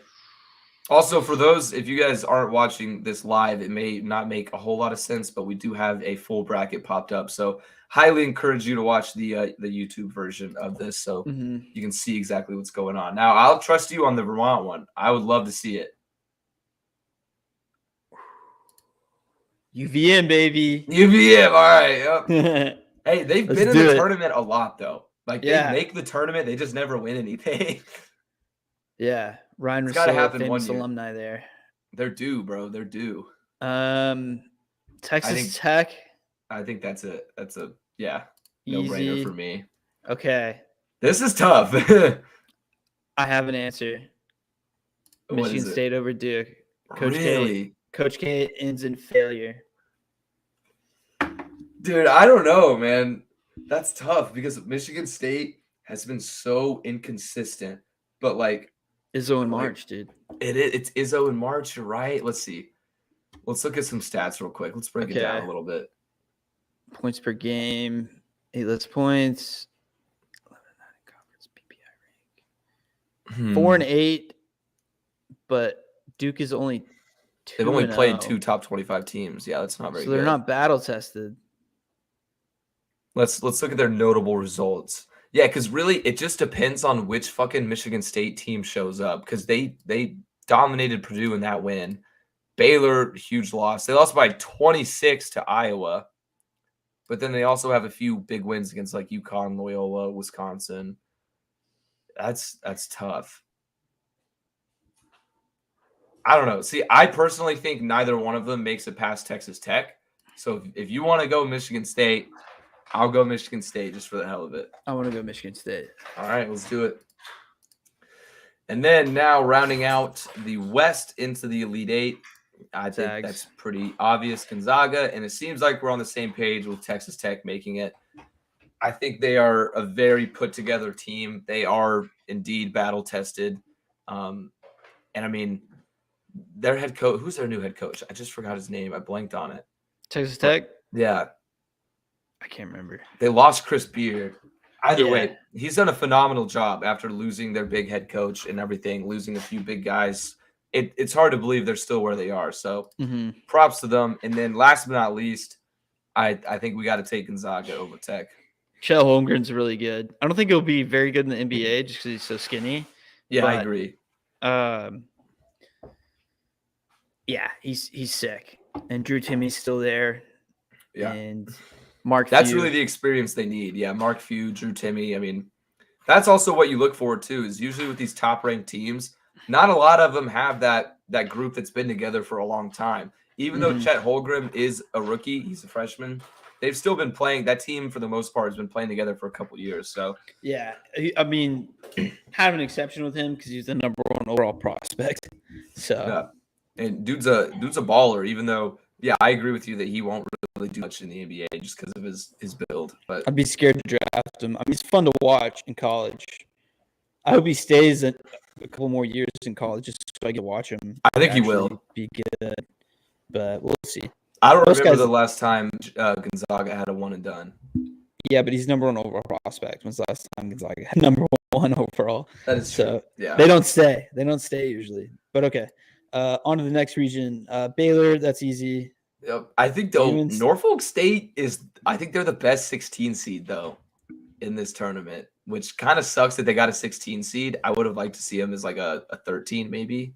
Also, for those, if you guys aren't watching this live, it may not make a whole lot of sense, but we do have a full bracket popped up. So highly encourage you to watch the YouTube version of this so you can see exactly what's going on. Now, I'll trust you on the Vermont one. I would love to see it. UVM, baby. UVM, all right. Yep. Hey, they've been in the tournament a lot, though. They make the tournament. They just never win anything. Yeah. Ryan Rousseau, Rousseau, famous alumni there. They're due, bro. They're due. Texas Tech. I think that's a no-brainer for me. Okay. This is tough. I have an answer. Michigan State over Duke. Coach K ends in failure. Dude, I don't know, man. That's tough because Michigan State has been so inconsistent. But Izzo in March, dude. It's Izzo in March, you're right. Let's see. Let's look at some stats real quick. Let's break it down a little bit. Points per game, 8 less points. 11-9 conference PPI rank. 4-8, but Duke is only 2. They've only played 2 top 25 teams. Yeah, that's not very good. So they're not battle tested. Let's look at their notable results. Yeah, because really it just depends on which fucking Michigan State team shows up because they dominated Purdue in that win. Baylor, huge loss. They lost by 26 to Iowa. But then they also have a few big wins against UConn, Loyola, Wisconsin. That's tough. I don't know. See, I personally think neither one of them makes it past Texas Tech. So if you want to go Michigan State, I'll go Michigan State just for the hell of it. I want to go Michigan State. All right, let's do it. And then now rounding out the West into the Elite Eight, I think that's pretty obvious. Gonzaga, and it seems like we're on the same page with Texas Tech making it. I think they are a very put-together team. They are indeed battle-tested. And, I mean, their head coach – who's their new head coach? I just forgot his name. I blanked on it. Texas Tech? Yeah. I can't remember. They lost Chris Beard. Either way, he's done a phenomenal job after losing their big head coach and everything, losing a few big guys. It's hard to believe they're still where they are. So props to them. And then last but not least, I think we got to take Gonzaga over Tech. Shell Holmgren's really good. I don't think he'll be very good in the NBA just because he's so skinny. Yeah, I agree. Yeah, he's sick, and Drew Timmy's still there, Yeah. and Mark That's Few. really the experience they need. Yeah, Mark Few, Drew Timmy. I mean, that's also what you look for too. Is usually with these top ranked teams, not a lot of them have that group that's been together for a long time. Even though Mhm. Chet Holmgren is a rookie, he's a freshman. They've still been playing. That team for the most part has been playing together for a couple years. So Yeah, I mean, have an exception with him because he's the number one overall prospect. So yeah, and dude's a baller. Even though, yeah, I agree with you that he won't really do much in the NBA just because of his build. But I'd be scared to draft him. I mean, he's fun to watch in college. I hope he stays a couple more years in college just so I can watch him I think he actually will. be good. But we'll see. I don't Most remember guys, the last time Gonzaga had a one and done. yeah, but he's number one overall prospect. When's the last time Gonzaga had number one overall? That is true. So Yeah. they don't stay. They don't stay usually. But okay. On to the next region. Baylor, that's easy. Yep. I think though UNC Norfolk State is. I think they're the best 16 seed though in this tournament, which kind of sucks that they got a 16 seed. I would have liked to see them as like a 13 maybe,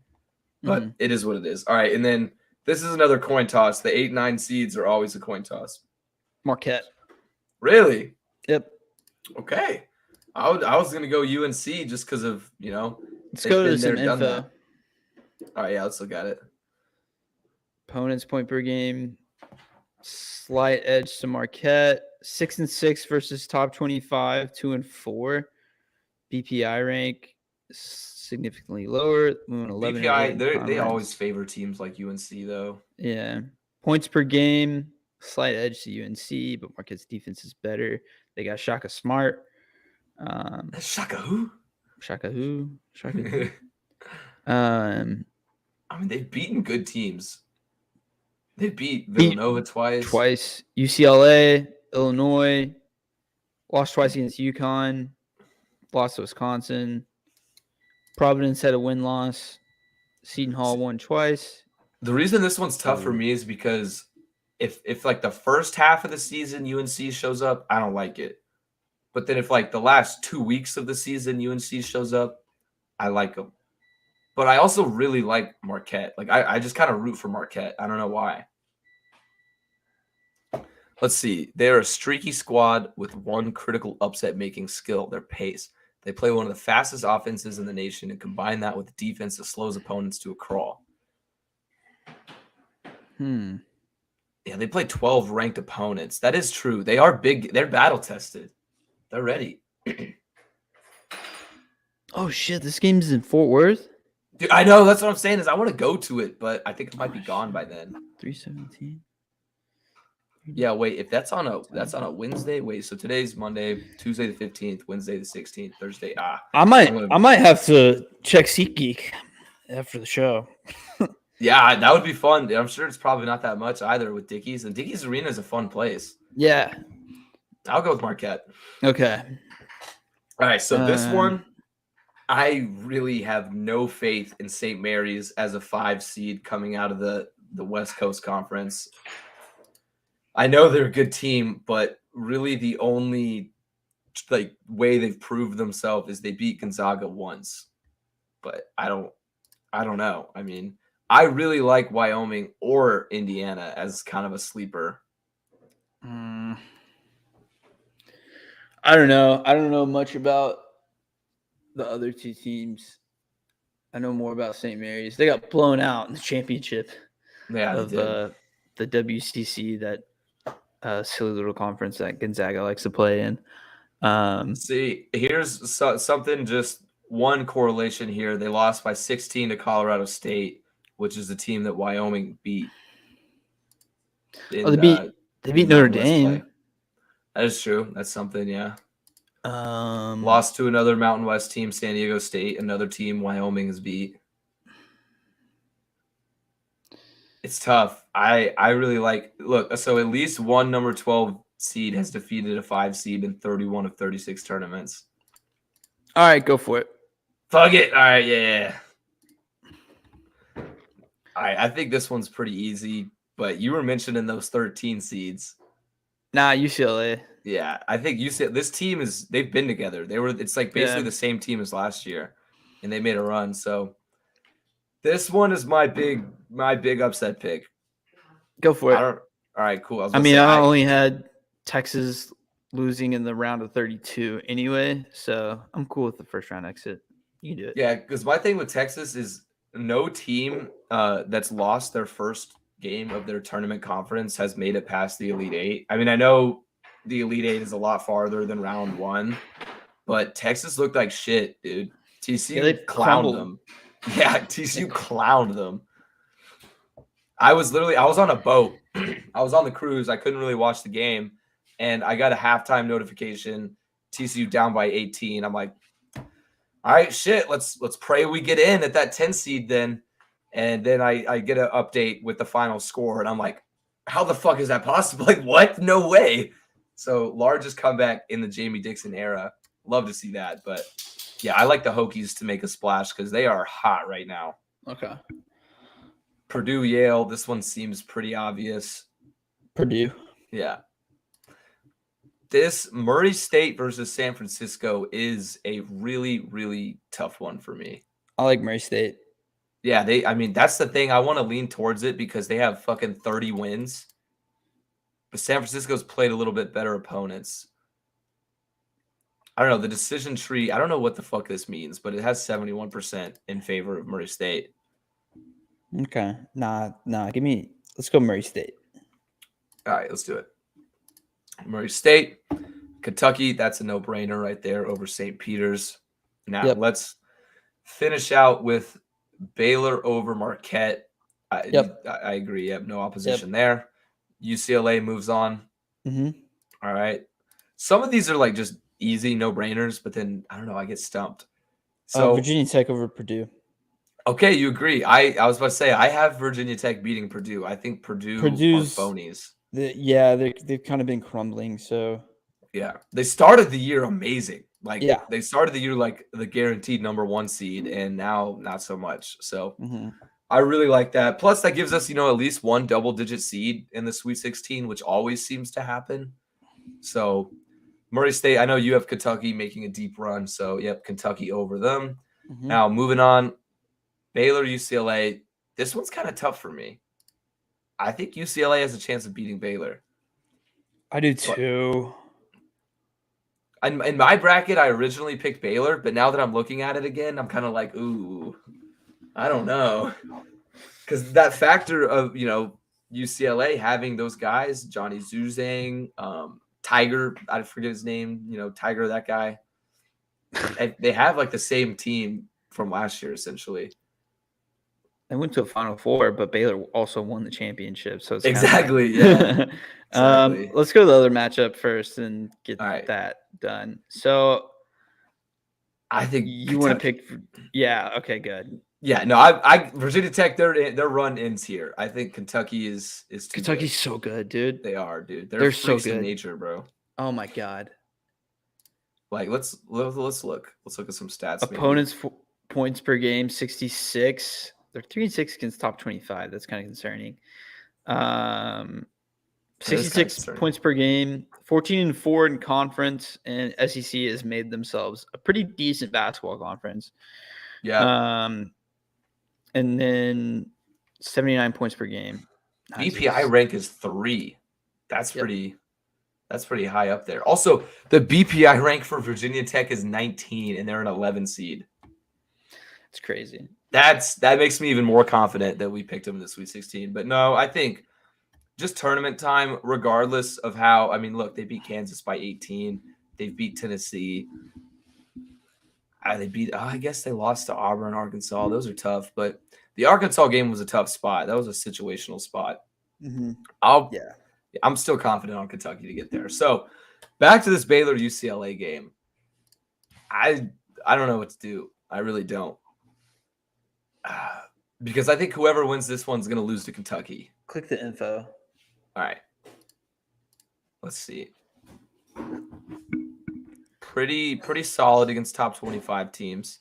but it is what it is. All right, and then this is another coin toss. The 8-9 seeds are always a coin toss. Marquette. Really? Yep. Okay. I was gonna go UNC just because of Let's they've go to been some there, done info. that. All right, yeah, let's look at it. Opponents point per game. Slight edge to Marquette. 6-6 versus top 25. 2-4. BPI rank significantly lower. 11 BPI, and 8 in they conference. always favor teams like UNC though. Yeah. Points per game. Slight edge to UNC, but Marquette's defense is better. They got Shaka Smart. Shaka who? Shaka who? Shaka who? I mean, they've beaten good teams. They beat Villanova twice. UCLA, Illinois, lost twice against UConn, lost to Wisconsin. Providence had a win-loss. Seton Hall won twice. The reason this one's tough for me is because if like the first half of the season UNC shows up, I don't like it. But then if like the last 2 weeks of the season UNC shows up, I like them. But I also really like Marquette. Like I just kind of root for Marquette. I don't know why. Let's see. They're a streaky squad with one critical upset-making skill, their pace. They play one of the fastest offenses in the nation and combine that with defense that slows opponents to a crawl. Yeah, they play 12 ranked opponents. That is true. They are big. They're battle-tested. They're ready. Oh, shit. This game is in Fort Worth? Dude, I know. That's what I'm saying is I want to go to it, but I think it might be gone by then. 317. Yeah, wait. If that's on a Wednesday, wait. So today's Monday, Tuesday the 15th, Wednesday the 16th, Thursday. I might have to check SeatGeek after the show. Yeah, that would be fun. I'm sure it's probably not that much either with Dickies. And Dickies Arena is a fun place. Yeah. I'll go with Marquette. Okay. All right. So this one, I really have no faith in St. Mary's as a 5 seed coming out of the West Coast Conference. I know they're a good team, but really the only way they've proved themselves is they beat Gonzaga once. But I don't know. I mean, I really like Wyoming or Indiana as kind of a sleeper. I don't know. I don't know much about the other two teams. I know more about St. Mary's. They got blown out in the championship of the WCC, that silly little conference that Gonzaga likes to play in. See, here's something, just one correlation here. They lost by 16 to Colorado State, which is the team that Wyoming beat. They beat Notre Dame. That is true. That's something, yeah. Lost to another Mountain West team, San Diego State, another team Wyoming has beat. It's tough. I really look, so at least one number 12 seed has defeated a 5 seed in 31 of 36 tournaments. All right, go for it. Fuck it. All right, yeah. All right, I think this one's pretty easy, but you were mentioning those 13 seeds. Nah, UCLA. Yeah, I think UCLA. This team they've been together. It's like basically the same team as last year, and they made a run. So This one is my big upset pick. Go for I it. don't. All right, cool. I was I gonna mean, say I only had Texas losing in the round of 32 anyway, so I'm cool with the first round exit. You can do it. yeah, because my thing with Texas is no team that's lost their first game of their tournament conference has made it past the Elite Eight. I mean, I know the Elite Eight is a lot farther than round one, but Texas looked like shit, dude. Yeah, TCU they've clowned crumbled. them. Yeah, TCU clowned them. I was on a boat. I was on the cruise. I couldn't really watch the game, and I got a halftime notification. TCU down by 18. I'm like, all right, shit. Let's pray we get in at that 10 seed then. And then I get an update with the final score, and I'm like, how the fuck is that possible? Like, what? No way. So largest comeback in the Jamie Dixon era. Love to see that, but yeah, I like the Hokies to make a splash because they are hot right now. Okay. Purdue, Yale. This one seems pretty obvious. Purdue. Yeah. This Murray State versus San Francisco is a really, really tough one for me. I like Murray State. Yeah, I mean, that's the thing. I want to lean towards it because they have fucking 30 wins. But San Francisco's played a little bit better opponents. I don't know. The decision tree, I don't know what the fuck this means, but it has 71% in favor of Murray State. Okay. Nah. Let's go Murray State. All right, let's do it. Murray State, Kentucky, that's a no-brainer right there over St. Peter's. Now, let's finish out with Baylor over Marquette. I agree. Yep, no opposition there. UCLA moves on. Mm-hmm. All right. Some of these are like just easy no-brainers, but then, I don't know, I get stumped. So Virginia Tech over Purdue. Okay, you agree. I was about to say, I have Virginia Tech beating Purdue. I think Purdue's are phonies. They've kind of been crumbling. So yeah, they started the year amazing. Like they started the year like the guaranteed number one seed, and now not so much. So I really like that. Plus, that gives us at least one double-digit seed in the Sweet 16, which always seems to happen. So Murray State, I know you have Kentucky making a deep run. So yep, Kentucky over them. Now moving on, Baylor, UCLA. This one's kind of tough for me. I think UCLA has a chance of beating Baylor. I do too. In my bracket, I originally picked Baylor, but now that I'm looking at it again, I'm kind of like, ooh, I don't know. Because that factor of, UCLA having those guys, Johnny Zuzang, Tiger, I forget his name, Tiger, that guy. They have like the same team from last year, essentially. They went to a Final Four, but Baylor also won the championship. So it's exactly. Exactly. Let's go to the other matchup first and get that done. So I think you want to pick. Yeah. Okay. Good. Yeah. No. I Virginia Tech. Their run ends here. I think Kentucky is. Kentucky's so good, dude. They are, dude. They're so good. In nature, bro. Oh my god. Like let's look. Let's look at some stats. Opponents points per game 66. They're 3-6 against top 25. That's kind of concerning. 66 points per game, 14-4 in conference, and SEC has made themselves a pretty decent basketball conference. Yeah. And then 79 points per game. BPI rank is 3. That's pretty. That's pretty high up there. Also, the BPI rank for Virginia Tech is 19, and they're an 11 seed. It's crazy. That makes me even more confident that we picked them in the Sweet 16. But no, I think just tournament time, regardless of how. I mean, look, they beat Kansas by 18. They beat Tennessee. I guess they lost to Auburn, Arkansas. Those are tough. But the Arkansas game was a tough spot. That was a situational spot. I'm still confident on Kentucky to get there. So back to this Baylor UCLA game. I don't know what to do. I really don't. Because I think whoever wins this one's going to lose to Kentucky. Click the info. All right. Let's see. Pretty solid against top 25 teams.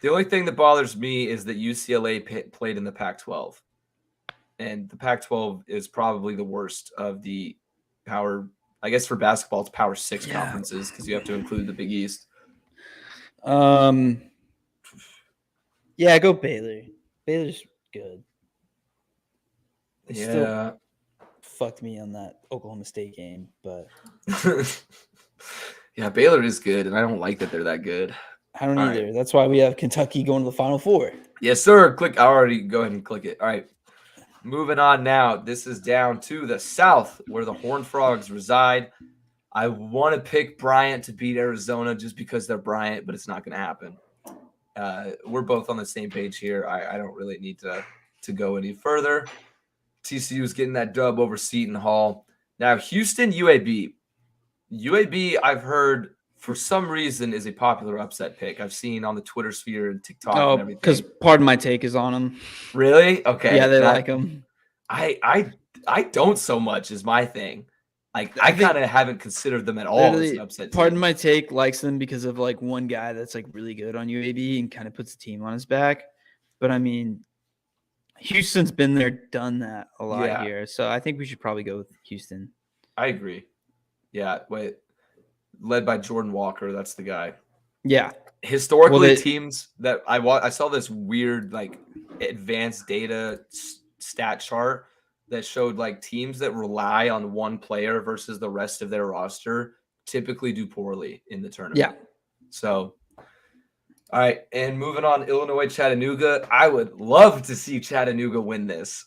The only thing that bothers me is that UCLA played in the Pac-12. And the Pac-12 is probably the worst of the power. I guess for basketball, it's Power 6 conferences because you have to include the Big East. Yeah, go Baylor. Baylor's good. They still fucked me on that Oklahoma State game, but yeah, Baylor is good, and I don't like that they're that good. I don't All either. right. That's why we have Kentucky going to the Final Four. Yes, sir. Click. I already go ahead and click it. All right. Moving on now. This is down to the South, where the Horned Frogs reside. I want to pick Bryant to beat Arizona just because they're Bryant, but it's not going to happen. We're both on the same page here. I don't really need to go any further. TCU is getting that dub over Seton Hall. Now, Houston, UAB. UAB, I've heard for some reason is a popular upset pick. I've seen on the Twitter sphere and TikTok and everything. Because Pardon My Take is on them. Really? Okay. Yeah, they like them. I don't so much is my thing. Like I kind of haven't considered them at all as an upset team. Pardon My Take likes them because of like one guy that's like really good on UAB and kind of puts the team on his back. But I mean, Houston's been there, done that a lot here. So I think we should probably go with Houston. I agree. Yeah, wait. Led by Jordan Walker, that's the guy. Yeah. Historically, teams that I saw this weird like advanced data stat chart that showed like teams that rely on one player versus the rest of their roster typically do poorly in the tournament. Yeah. So, all right. And moving on, Illinois, Chattanooga. I would love to see Chattanooga win this,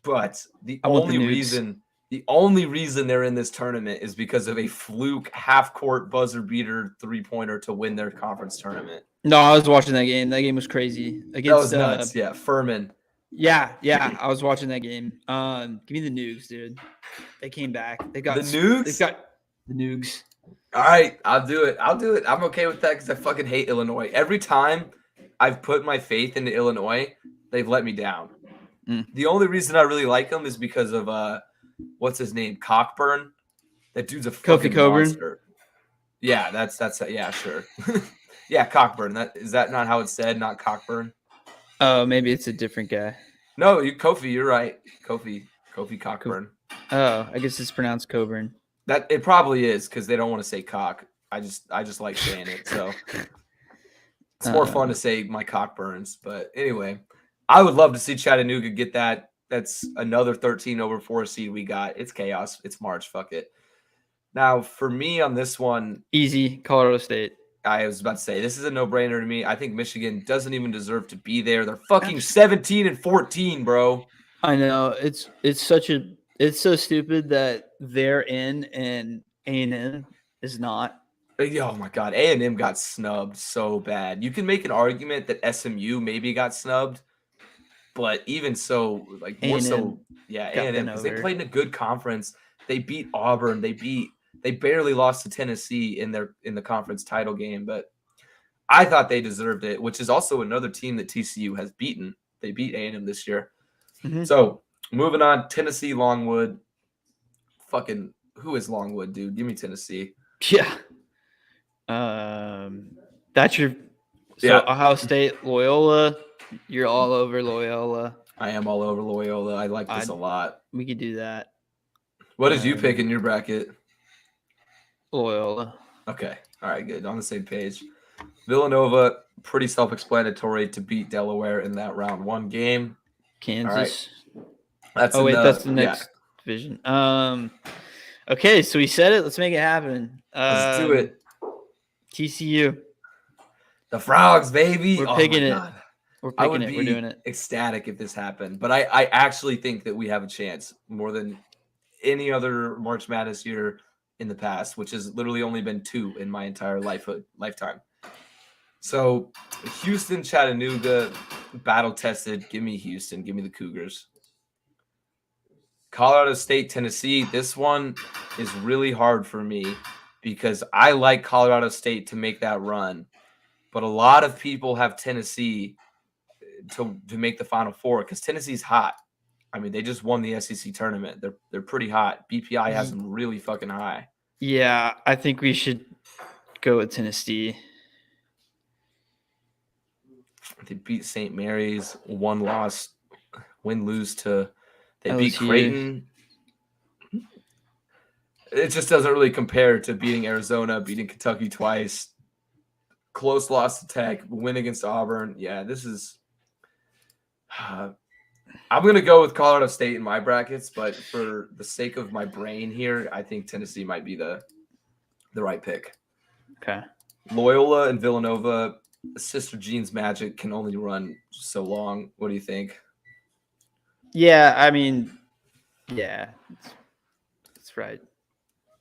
but the only reason they're in this tournament is because of a fluke half-court buzzer beater three-pointer to win their conference tournament. No, I was watching that game. That game was crazy. That was nuts. Yeah, Furman. Yeah, I was watching that game. Give me the Nugs, dude. They came back. They got the Nugs. They've got the Nugs. All right, I'll do it. I'm okay with that because I fucking hate Illinois. Every time I've put my faith into Illinois, they've let me down. The only reason I really like them is because of what's his name, Cockburn. That dude's a fucking monster. Yeah, that's yeah, sure. Yeah, Cockburn. Is that not how it's said? Not Cockburn. Oh, maybe it's a different guy. No, Kofi. You're right. Kofi Cockburn. Oh, I guess it's pronounced Coburn. That it probably is because they don't want to say cock. I just like saying it, so it's more fun to say my cock burns. But anyway, I would love to see Chattanooga get that. That's another 13/4 seed we got. It's chaos. It's March. Fuck it. Now for me on this one, easy Colorado State. I was about to say this is a no-brainer to me. I think Michigan doesn't even deserve to be there. They're fucking 17-14, bro. I know it's so stupid that they're in and A&M is not. Oh my god, A&M got snubbed so bad. You can make an argument that SMU maybe got snubbed, but even so, like more so, yeah, A&M because they played in a good conference. They beat Auburn. They barely lost to Tennessee in the conference title game, but I thought they deserved it, which is also another team that TCU has beaten. They beat A&M this year. Mm-hmm. So moving on, Tennessee, Longwood. Fucking who is Longwood, dude? Give me Tennessee. Yeah. That's your Ohio State, Loyola. You're all over Loyola. I am all over Loyola. I like this a lot. We could do that. What did you pick in your bracket? Loyola. Okay. All right, good. On the same page. Villanova, pretty self-explanatory to beat Delaware in that round one game. Kansas. Right. That's the next division. Okay, so we said it. Let's make it happen. Let's do it. TCU. The Frogs, baby. We're picking it. We're picking it. We're doing it. Ecstatic if this happened. But I actually think that we have a chance more than any other March Madness year in the past, which has literally only been 2 in my entire lifetime. So Houston, Chattanooga, battle tested. Give me Houston. Give me the Cougars. Colorado State, Tennessee. This one is really hard for me because I like Colorado State to make that run. But a lot of people have Tennessee to make the Final Four because Tennessee's hot. I mean, they just won the SEC tournament. They're pretty hot. BPI has them really fucking high. Yeah, I think we should go with Tennessee. They beat St. Mary's, win-lose to they LSU. beat Creighton. It just doesn't really compare to beating Arizona, beating Kentucky twice, close loss to Tech, win against Auburn. Yeah, this is I'm going to go with Colorado State in my brackets, but for the sake of my brain here, I think Tennessee might be the right pick. Okay. Loyola and Villanova, Sister Jean's magic can only run so long. What do you think? Yeah, I mean, yeah, that's right.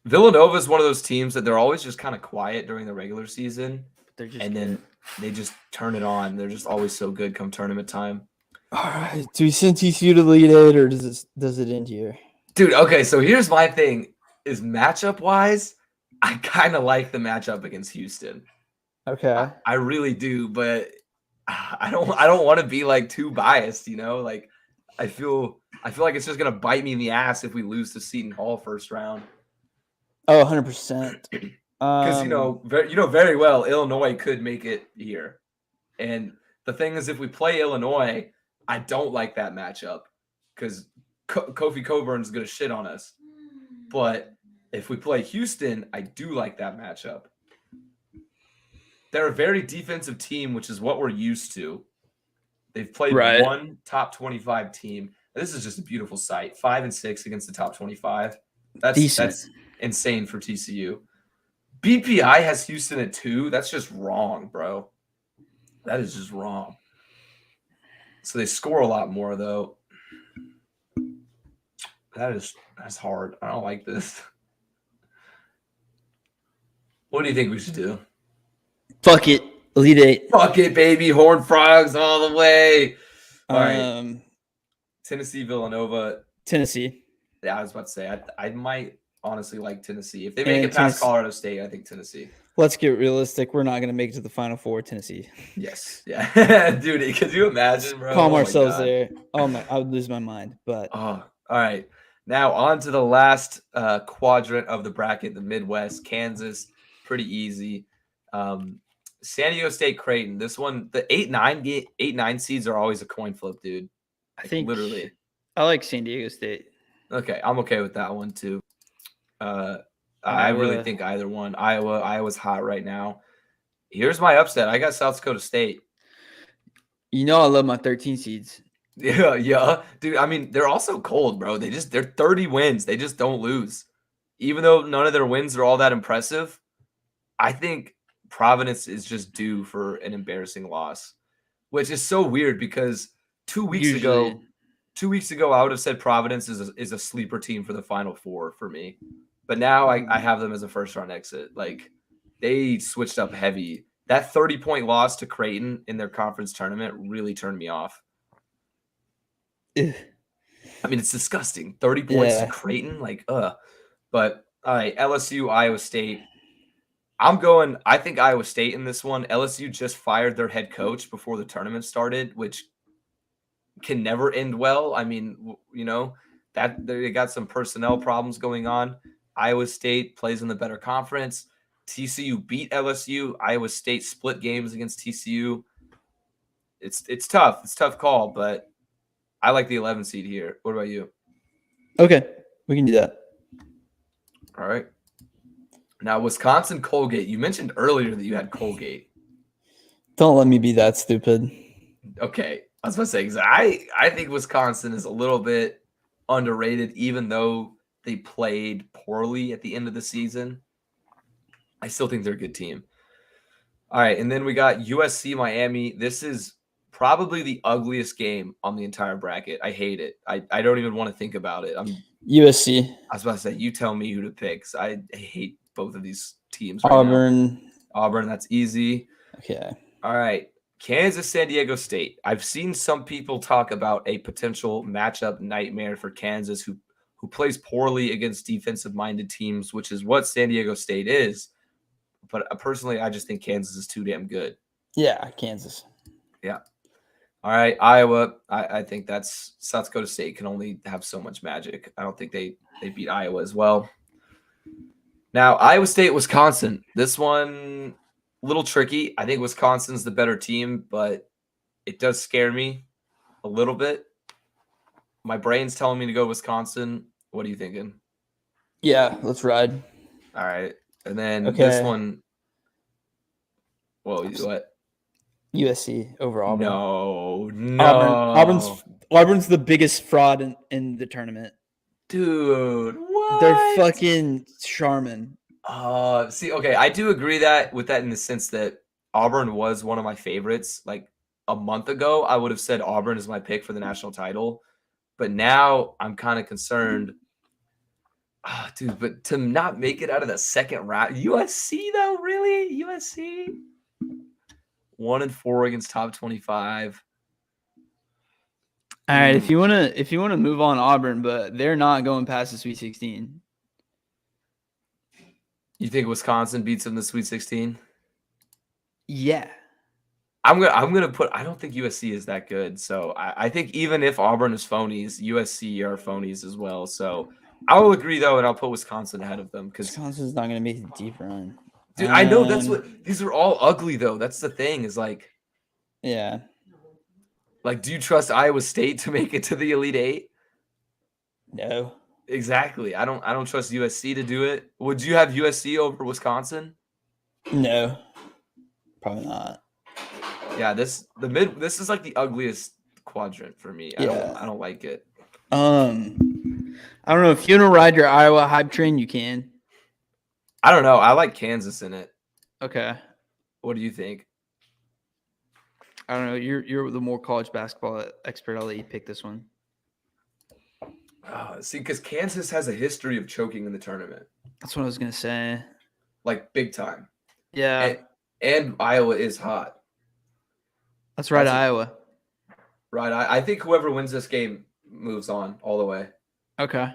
Villanova is one of those teams that they're always just kind of quiet during the regular season, But they're just and good. then they just turn it on. They're just always so good come tournament time. All right. Do we send TCU to Elite Eight, or does it end here? Dude, okay, so here's my thing: is matchup wise, I kind of like the matchup against Houston. Okay. I really do, but I don't want to be like too biased, you know? Like I feel like it's just gonna bite me in the ass if we lose to Seton Hall first round. Oh, 100%. Because you know very well Illinois could make it here, and the thing is, if we play Illinois, I don't like that matchup because Kofi Coburn's gonna shit on us. But if we play Houston, I do like that matchup. They're a very defensive team, which is what we're used to. They've played one top 25 team. This is just a beautiful sight. 5-6 against the top 25. That's insane for TCU. BPI has Houston at 2. That's just wrong, bro. That is just wrong. So they score a lot more, though. That's hard. I don't like this. What do you think we should do? Fuck it. Elite Eight. Fuck it, baby. Horned Frogs all the way. All right. Tennessee, Villanova. Tennessee. Yeah, I was about to say, I might honestly like Tennessee. If they make it past Colorado State, I think Tennessee. Let's get realistic. We're not going to make it to the Final Four, Tennessee. Yes. Yeah. Dude, could you imagine, bro? Calm ourselves there. Oh, my. I would lose my mind. But all right. Now, on to the last quadrant of the bracket, the Midwest. Kansas, pretty easy. San Diego State, Creighton. This one, the 8-9 seeds are always a coin flip, dude. I think literally. I like San Diego State. Okay, I'm okay with that one too. I really think either one. Iowa's hot right now. Here's my upset. I got South Dakota State. You know I love my 13 seeds. Yeah, dude. I mean, they're also cold, bro. They're 30 wins. They just don't lose, even though none of their wins are all that impressive. I think Providence is just due for an embarrassing loss, which is so weird because 2 weeks ago, I would have said Providence is a sleeper team for the Final Four for me. But now I have them as a first-round exit. Like, they switched up heavy. That 30-point loss to Creighton in their conference tournament really turned me off. I mean, it's disgusting. 30 points to Creighton? Like, But, all right, LSU, Iowa State. I think Iowa State in this one. LSU just fired their head coach before the tournament started, which can never end well. I mean, you know, that they got some personnel problems going on. Iowa State plays in the better conference. TCU beat LSU. Iowa State split games against TCU. It's tough. It's a tough call, but I like the 11 seed here. What about you? Okay, we can do that. All right. Now, Wisconsin, Colgate. You mentioned earlier that you had Colgate. Don't let me be that stupid. Okay. I was about to say, because I think Wisconsin is a little bit underrated, even though they played poorly at the end of the season. I still think they're a good team. All right, and then we got USC, Miami. This is probably the ugliest game on the entire bracket. I hate it. I don't even want to think about it. USC. I was about to say, you tell me who to pick. I hate both of these teams right now. Auburn, that's easy. Okay. All right. Kansas, San Diego State. I've seen some people talk about a potential matchup nightmare for Kansas who plays poorly against defensive-minded teams, which is what San Diego State is. But personally, I just think Kansas is too damn good. Yeah, Kansas. Yeah. All right, Iowa. I think that's South Dakota State can only have so much magic. I don't think they beat Iowa as well. Now, Iowa State, Wisconsin. This one, a little tricky. I think Wisconsin's the better team, but it does scare me a little bit. My brain's telling me to go Wisconsin. What are you thinking? Yeah, let's ride. All right. And then this one. Whoa, what? USC over Auburn. No. Auburn's the biggest fraud in the tournament. Dude, what? They're fucking Charmin. See, okay, I do agree with that in the sense that Auburn was one of my favorites. Like a month ago, I would have said Auburn is my pick for the national title. But now I'm kind of concerned. Dude, but to not make it out of the second round, USC though, really? USC 1-4 against top 25. All right, if you wanna move on Auburn, but they're not going past the Sweet 16. You think Wisconsin beats them in the Sweet 16? Yeah. I'm gonna put. I don't think USC is that good, so I think even if Auburn is phonies, USC are phonies as well. So I will agree though, and I'll put Wisconsin ahead of them because Wisconsin's not gonna make the deep run. dude, I know that's what these are all ugly though. That's the thing is like, yeah. Like, do you trust Iowa State to make it to the Elite Eight? No. Exactly. I don't trust USC to do it. Would you have USC over Wisconsin? No. Probably not. Yeah, this is like the ugliest quadrant for me. Yeah. I don't like it. I don't know if you want to ride your Iowa hype train, you can. I don't know. I like Kansas in it. Okay. What do you think? I don't know. You're the more college basketball expert. I'll let you pick this one. See, because Kansas has a history of choking in the tournament. That's what I was gonna say. Like big time. Yeah. And Iowa is hot. Let's ride Iowa. Right. I think whoever wins this game moves on all the way. Okay.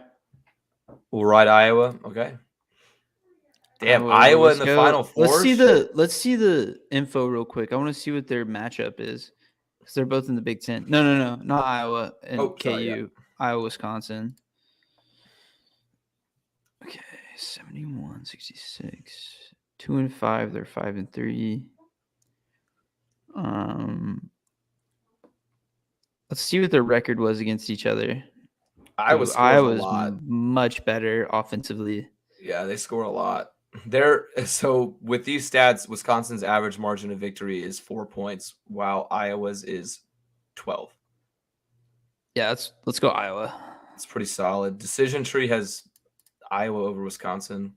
We'll ride Iowa. Okay. Damn, Iowa in the Final Four. Let's see the info real quick. I want to see what their matchup is because they're both in the Big Ten. No, not Iowa and KU. Sorry, yeah. Iowa, Wisconsin. Okay, 71, 66, 2-5. They're 5-3. Let's see what their record was against each other. Iowa's much better offensively. Yeah, they score a lot. So with these stats, Wisconsin's average margin of victory is 4 points, while Iowa's is 12. Yeah, let's go Iowa. It's pretty solid. Decision tree has Iowa over Wisconsin.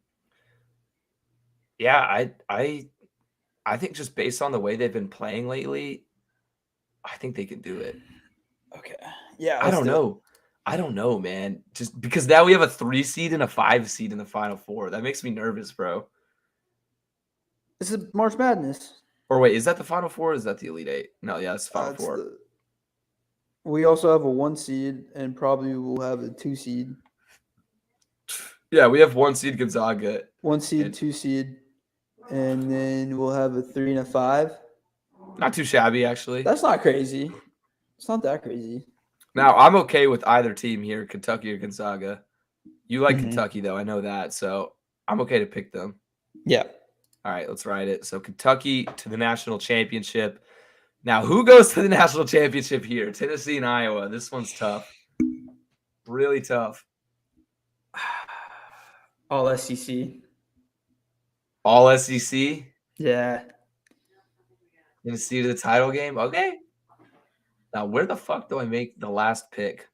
Yeah, I think just based on the way they've been playing lately, I think they can do it. Okay. Yeah, I don't know, man. Just because now we have a 3 seed and a 5 seed in the Final Four. That makes me nervous, bro. This is March Madness. Or wait, is that the Final Four or is that the Elite Eight? No, yeah, it's the Final Four. We also have a 1 seed and probably we'll have a 2 seed. Yeah, we have 1 seed Gonzaga. 1 seed, 2 seed. And then we'll have a 3 and a 5. Not too shabby, actually. That's not crazy. It's not that crazy. Now, I'm okay with either team here, Kentucky or Gonzaga. You like Kentucky, though. I know that. So I'm okay to pick them. Yeah. All right, let's ride it. So Kentucky to the national championship. Now, who goes to the national championship here? Tennessee and Iowa. This one's tough. Really tough. All SEC. All SEC? Yeah. Tennessee to the title game? Okay. Now, where the fuck do I make the last pick?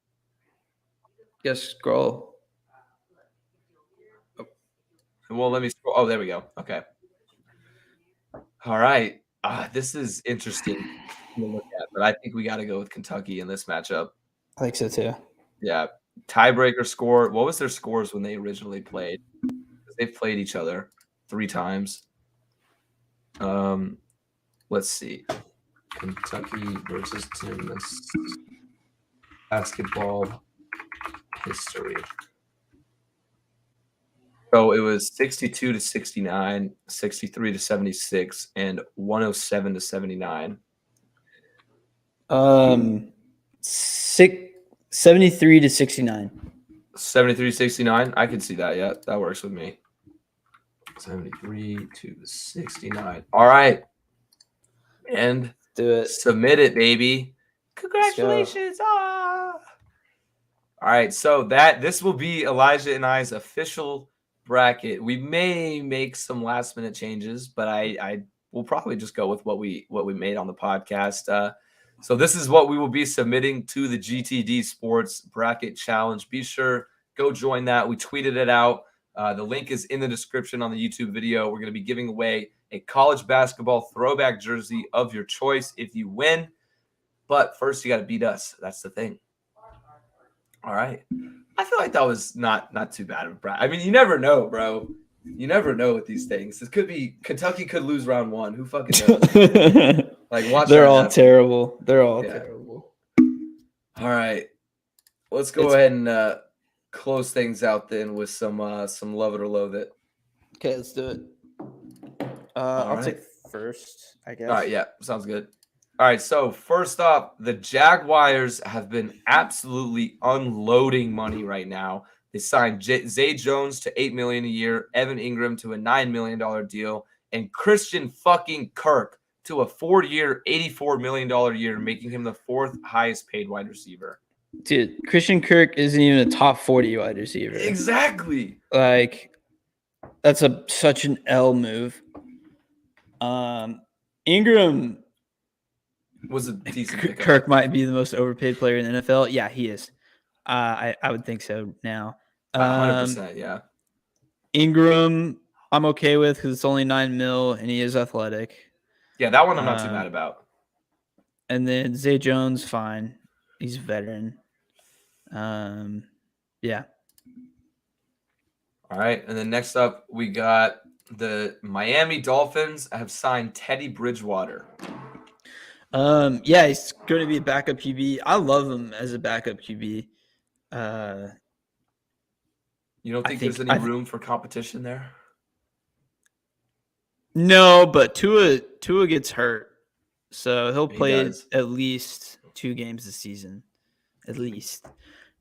Just scroll. Well, let me scroll. Oh, there we go. Okay. All right. This is interesting to look at, but I think we got to go with Kentucky in this matchup. I think so too. Yeah. Tiebreaker score. What was their scores when they originally played? They've played each other 3 times. Let's see. Kentucky versus Tennessee basketball history. So it was 62-69, 63-76, and 107-79. 73-69. 73-69. I can see that. Yeah, that works with me. 73-69. All right. And do it. Submit it, baby. Congratulations. All right. So this will be Elijah and I's official bracket. We may make some last minute changes, but I we'll probably just go with what we made on the podcast. So this is what we will be submitting to the GTD Sports Bracket Challenge. Be sure go join that. We tweeted it out. The link is in the description on the YouTube video. We're going to be giving away a college basketball throwback jersey of your choice if you win. But first, you got to beat us. That's the thing. All right. I feel like that was not too bad of a bracket. I mean, you never know, bro. You never know with these things. This could be Kentucky could lose round 1. Who fucking knows? Like, watch. They're all terrible. They're all terrible. All right. Let's go ahead and close things out then with some love it or loathe it. Okay, let's do it. I'll take first, I guess. All right, yeah, sounds good. All right, so first off, the Jaguars have been absolutely unloading money right now. They signed Zay Jones to $8 million a year, Evan Ingram to a $9 million deal, and Christian fucking Kirk to a 4-year, $84 million year, making him the 4th highest paid wide receiver. Dude, Christian Kirk isn't even a top 40 wide receiver. Exactly. Like, that's such an L move. Ingram was a decent pickup. Kirk might be the most overpaid player in the NFL. Yeah, he is. I would think so now. 100%, yeah. Ingram, I'm okay with because it's only $9 million and he is athletic. Yeah, that one I'm not too mad about. And then Zay Jones, fine. He's a veteran. Yeah. All right, and then next up we got the Miami Dolphins have signed Teddy Bridgewater. Yeah, he's going to be a backup QB. I love him as a backup QB. You don't think there's any room for competition there? No, but Tua gets hurt, so he'll play at least 2 games this season, at least.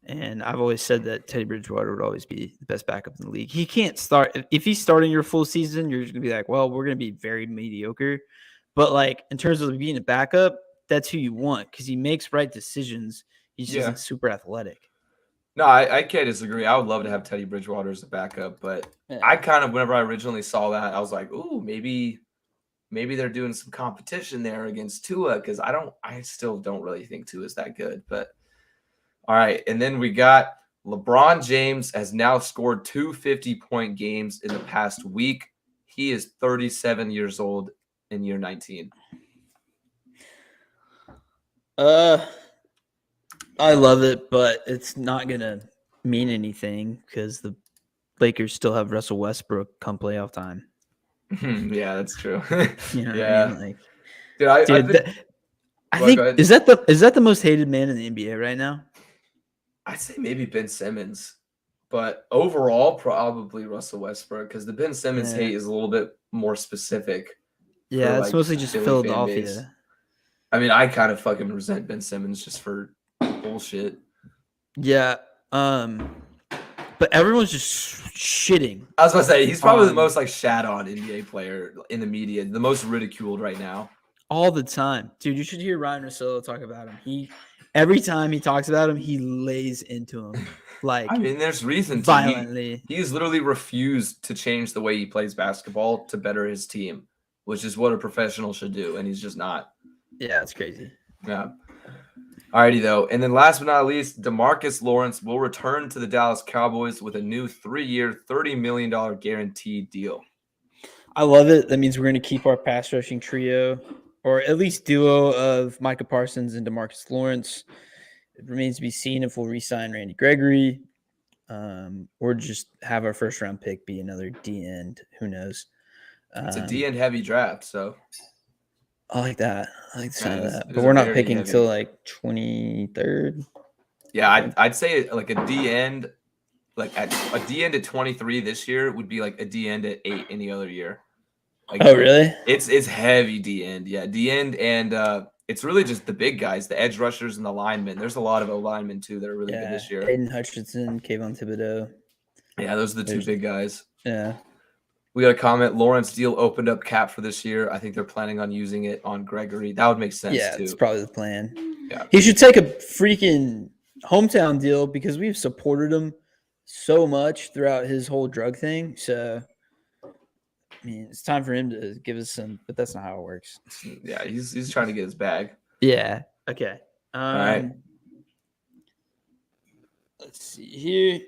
And I've always said that Teddy Bridgewater would always be the best backup in the league. He can't start if he's starting your full season. You're just gonna be like, well, we're gonna be very mediocre. But like in terms of being a backup, that's who you want because he makes right decisions. He's just super athletic. No, I can't disagree. I would love to have Teddy Bridgewater as a backup, but I kind of, whenever I originally saw that, I was like, ooh, maybe they're doing some competition there against Tua because I still don't really think Tua is that good. But all right, and then we got LeBron James has now scored 2 50-point games in the past week. He is 37 years old in year 19. I love it, but it's not going to mean anything because the Lakers still have Russell Westbrook come playoff time. Yeah, that's true. You know what I mean? Like, I think is that the most hated man in the NBA right now? I'd say maybe Ben Simmons, but overall probably Russell Westbrook because the Ben Simmons hate is a little bit more specific. Yeah, it's mostly just Philadelphia. I mean, I kind of fucking resent Ben Simmons just for bullshit. Yeah, but everyone's just shitting. I was about to say he's probably the most like shat on NBA player in the media, the most ridiculed right now. All the time, dude. You should hear Ryan Russillo talk about him. Every time he talks about him, he lays into him. Like, I mean, there's reason violently. He's literally refused to change the way he plays basketball to better his team, which is what a professional should do, and he's just not. Yeah, it's crazy. Yeah. Alrighty, though. And then last but not least, DeMarcus Lawrence will return to the Dallas Cowboys with a new 3-year, $30 million guaranteed deal. I love it. That means we're going to keep our pass rushing trio, or at least duo of Micah Parsons and DeMarcus Lawrence. It remains to be seen if we'll re-sign Randy Gregory or just have our first-round pick be another D-end. Who knows? It's a D-end heavy draft, so – I like that. I like the sound of that. But we're not picking until like 23rd. Yeah, I'd say like a D end, like a D end at 23 this year would be like a D end at 8 any other year. Like, oh, really? It's heavy D end. Yeah, D end, and it's really just the big guys, the edge rushers and the linemen. There's a lot of linemen too that are really good this year. Aiden Hutchinson, Kayvon Thibodeau. Yeah, those are the two big guys. Yeah. We got a comment. Lawrence deal opened up cap for this year. I think they're planning on using it on Gregory. That would make sense, too. Yeah, it's probably the plan. Yeah. He should take a freaking hometown deal because we've supported him so much throughout his whole drug thing. So mean, it's time for him to give us some, but that's not how it works. Yeah, he's trying to get his bag. Yeah. Okay. All right. Let's see here.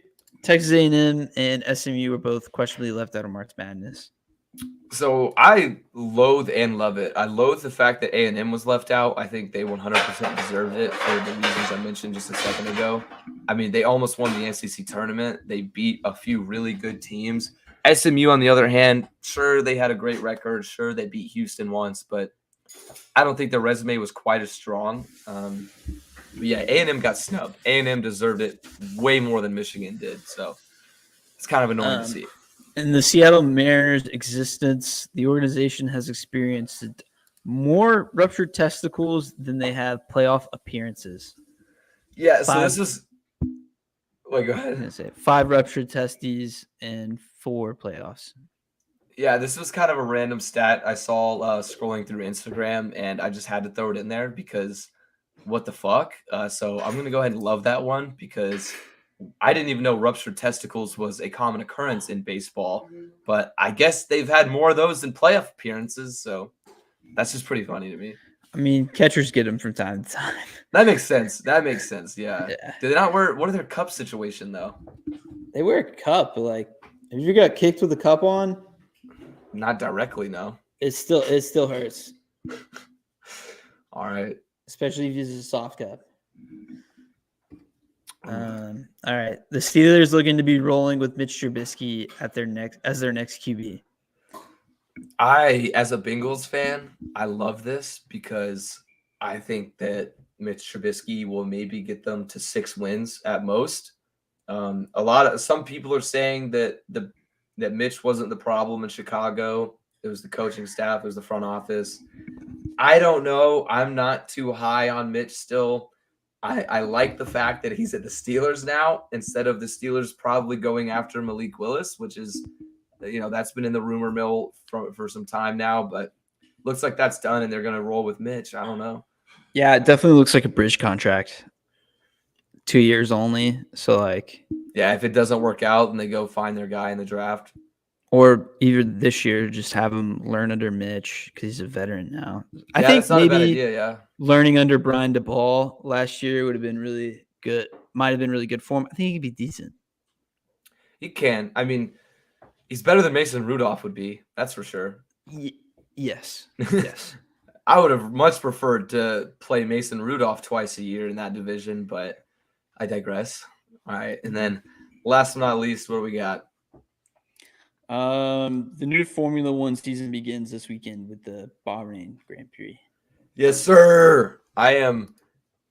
Texas A&M and SMU were both questionably left out of March Madness. So I loathe and love it. I loathe the fact that A&M was left out. I think they 100% deserved it for the reasons I mentioned just a second ago. I mean, they almost won the NCC tournament. They beat a few really good teams. SMU, on the other hand, sure, they had a great record. Sure, they beat Houston once, but I don't think their resume was quite as strong. But yeah, A&M got snubbed. A&M deserved it way more than Michigan did. So it's kind of annoying to see. In the Seattle Mariners' existence, the organization has experienced more ruptured testicles than they have playoff appearances. Yeah, so this was. Wait, go ahead. I'm gonna say 5 ruptured testes and 4 playoffs. Yeah, this was kind of a random stat I saw scrolling through Instagram, and I just had to throw it in there because what the fuck? So I'm going to go ahead and love that one because I didn't even know ruptured testicles was a common occurrence in baseball, but I guess they've had more of those than playoff appearances, so that's just pretty funny to me. I mean, catchers get them from time to time. That makes sense. Yeah. Do they not wear – what are their cup situation, though? They wear a cup, but, like, if you got kicked with a cup on – not directly, no. It still hurts. All right. Especially if you use a soft cup. All right. The Steelers looking to be rolling with Mitch Trubisky as their next QB. As a Bengals fan, I love this because I think that Mitch Trubisky will maybe get them to 6 wins at most. Some people are saying that that Mitch wasn't the problem in Chicago. It was the coaching staff. It was the front office. I don't know. I'm not too high on Mitch still. I like the fact that he's at the Steelers now instead of the Steelers probably going after Malik Willis, which is, that's been in the rumor mill for some time now, but looks like that's done and they're going to roll with Mitch. I don't know. Yeah, it definitely looks like a bridge contract. 2 years only. So, like, yeah, if it doesn't work out and they go find their guy in the draft. Or even this year, just have him learn under Mitch because he's a veteran now. I think that's not a bad idea, yeah. Learning under Brian DePaul last year would have been really good. Might have been really good for him. I think he could be decent. He can. I mean, he's better than Mason Rudolph would be. That's for sure. Yes. I would have much preferred to play Mason Rudolph twice a year in that division, but I digress. All right. And then last but not least, what do we got? The new Formula One season begins this weekend with the Bahrain Grand Prix. Yes, sir. I am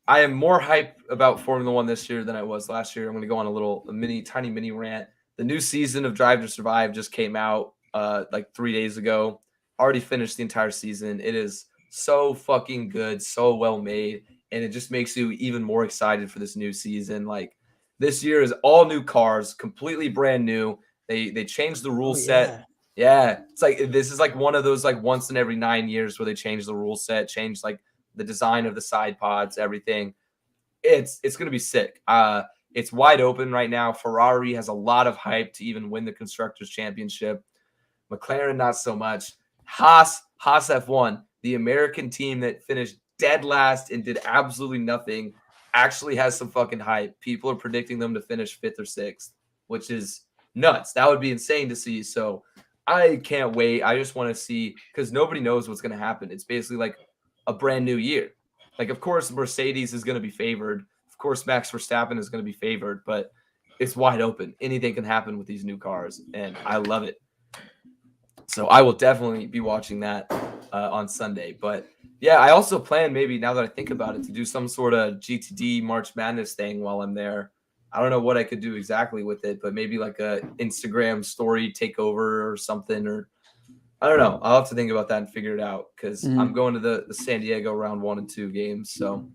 more hyped about Formula One this year than I was last year. I'm going to go on a tiny mini rant. The new season of Drive to Survive just came out like 3 days ago. Already finished the entire season. It is so fucking good, so well made, and it just makes you even more excited for this new season. Like, this year is all new cars, completely brand new. They changed the rule set. Yeah. It's like this is like one of those like once in every 9 years where they change the rule set, change like the design of the side pods, everything. It's gonna be sick. It's wide open right now. Ferrari has a lot of hype to even win the Constructors' Championship. McLaren, not so much. Haas F1, the American team that finished dead last and did absolutely nothing, actually has some fucking hype. People are predicting them to finish 5th or 6th, which is nuts. That would be insane to see. So I can't wait. I just want to see, because nobody knows what's going to happen. It's basically like a brand new year. Like, of course, Mercedes is going to be favored. Of course, Max Verstappen is going to be favored, but it's wide open. Anything can happen with these new cars, and I love it. So I will definitely be watching that on Sunday. But yeah, I also plan maybe, now that I think about it, to do some sort of GTD March Madness thing while I'm there. I don't know what I could do exactly with it, but maybe like a Instagram story takeover or something, or I don't know. I'll have to think about that and figure it out because I'm going to the San Diego round 1 and 2 games. So,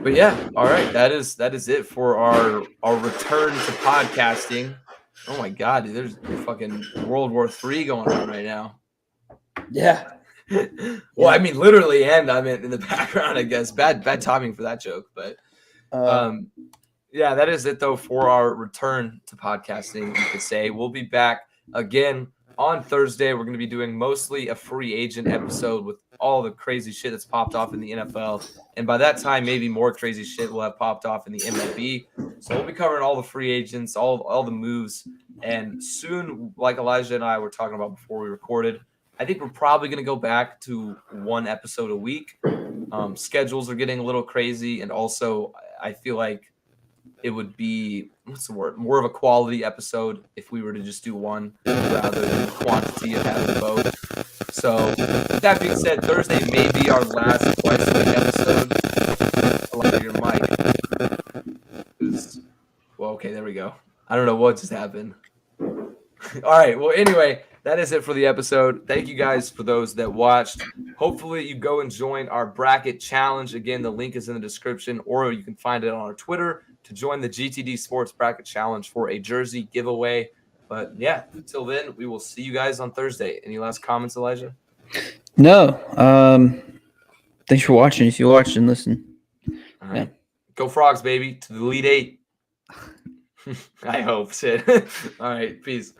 but yeah, all right, that is it for our return to podcasting. Oh my God, dude, there's fucking World War III going on right now. Yeah. Well, I mean, literally, and I'm in the background, I guess. Bad timing for that joke, but yeah, that is it though for our return to podcasting. You could say we'll be back again on Thursday, we're going to be doing mostly a free agent episode with all the crazy shit that's popped off in the NFL. And by that time, maybe more crazy shit will have popped off in the MLB. So we'll be covering all the free agents, all the moves. And soon, like Elijah and I were talking about before we recorded, I think we're probably going to go back to one episode a week. Schedules are getting a little crazy. And also, I feel like it would be, more of a quality episode if we were to just do one rather than the quantity of having both. So with that being said, Thursday may be our last twice a week episode. Allow your mic. Well, okay, there we go. I don't know what just happened. All right. Well, anyway, that is it for the episode. Thank you guys for those that watched. Hopefully you go and join our bracket challenge. Again, the link is in the description, or you can find it on our Twitter to join the GTD Sports Bracket Challenge for a jersey giveaway. But yeah, until then, we will see you guys on Thursday. Any last comments, Elijah? No. Thanks for watching. If you watched and listened. All right. Go Frogs, baby, to the Elite Eight. I hope. Shit. All right. Peace.